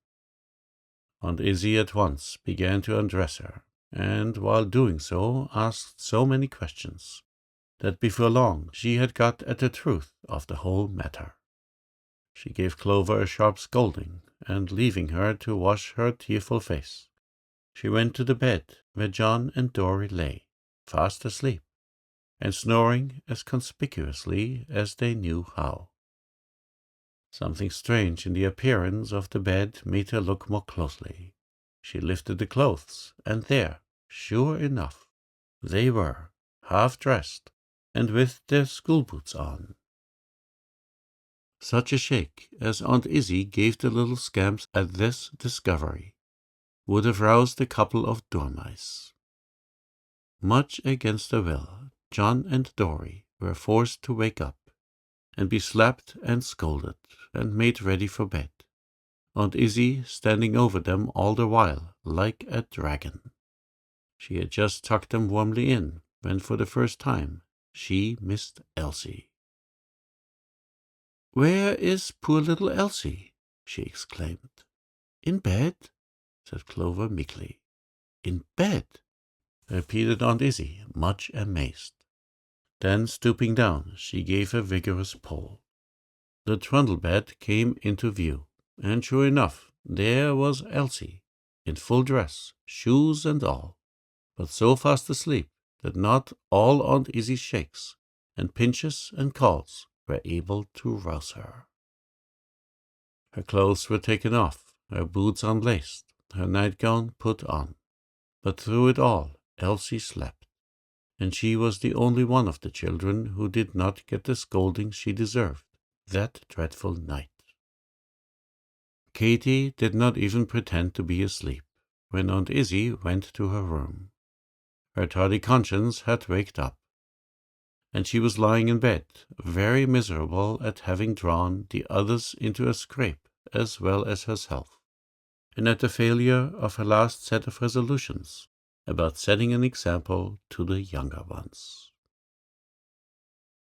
Aunt Izzy at once began to undress her, and while doing so asked so many questions that before long she had got at the truth of the whole matter. She gave Clover a sharp scolding, and leaving her to wash her tearful face, she went to the bed where John and Dory lay, fast asleep, and snoring as conspicuously as they knew how. Something strange in the appearance of the bed made her look more closely. She lifted the clothes, and there, sure enough, they were, half dressed, and with their school boots on. Such a shake as Aunt Izzy gave the little scamps at this discovery would have roused a couple of dormice. Much against their will, John and Dory were forced to wake up and be slapped and scolded and made ready for bed, Aunt Izzy standing over them all the while like a dragon. She had just tucked them warmly in when for the first time she missed Elsie. "Where is poor little Elsie?" she exclaimed. "In bed?" said Clover meekly. "In bed?" repeated Aunt Izzy, much amazed. Then, stooping down, she gave a vigorous pull. The trundle bed came into view, and sure enough, there was Elsie, in full dress, shoes and all, but so fast asleep that not all Aunt Izzy's shakes and pinches and calls were able to rouse her. Her clothes were taken off, her boots unlaced, her nightgown put on, but through it all Elsie slept, and she was the only one of the children who did not get the scolding she deserved that dreadful night. Katy did not even pretend to be asleep when Aunt Izzy went to her room. Her tardy conscience had waked up, and she was lying in bed, very miserable at having drawn the others into a scrape as well as herself, and at the failure of her last set of resolutions about setting an example to the younger ones.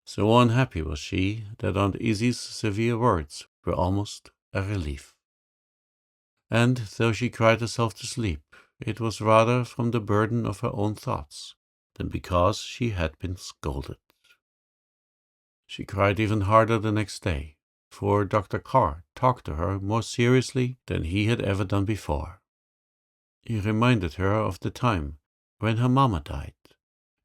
So unhappy was she that Aunt Izzy's severe words were almost a relief. And though she cried herself to sleep, it was rather from the burden of her own thoughts than because she had been scolded. She cried even harder the next day, for Dr. Carr talked to her more seriously than he had ever done before. He reminded her of the time when her mamma died,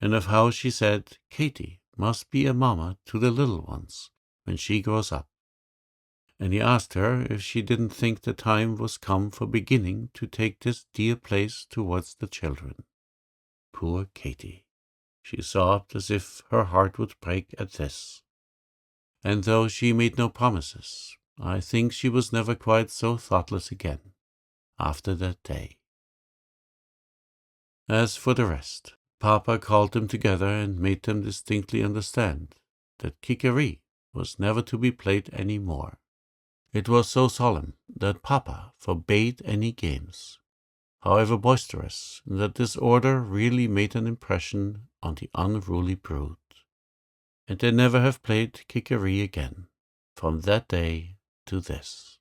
and of how she said Katy must be a mamma to the little ones when she grows up. And he asked her if she didn't think the time was come for beginning to take this dear place towards the children. Poor Katy! She sobbed as if her heart would break at this. And though she made no promises, I think she was never quite so thoughtless again after that day. As for the rest, Papa called them together and made them distinctly understand that KIKERI was never to be played any more. It was so solemn that Papa forbade any games, however boisterous, that this order really made an impression on the unruly brood, and they never have played KIKERI again from that day to this.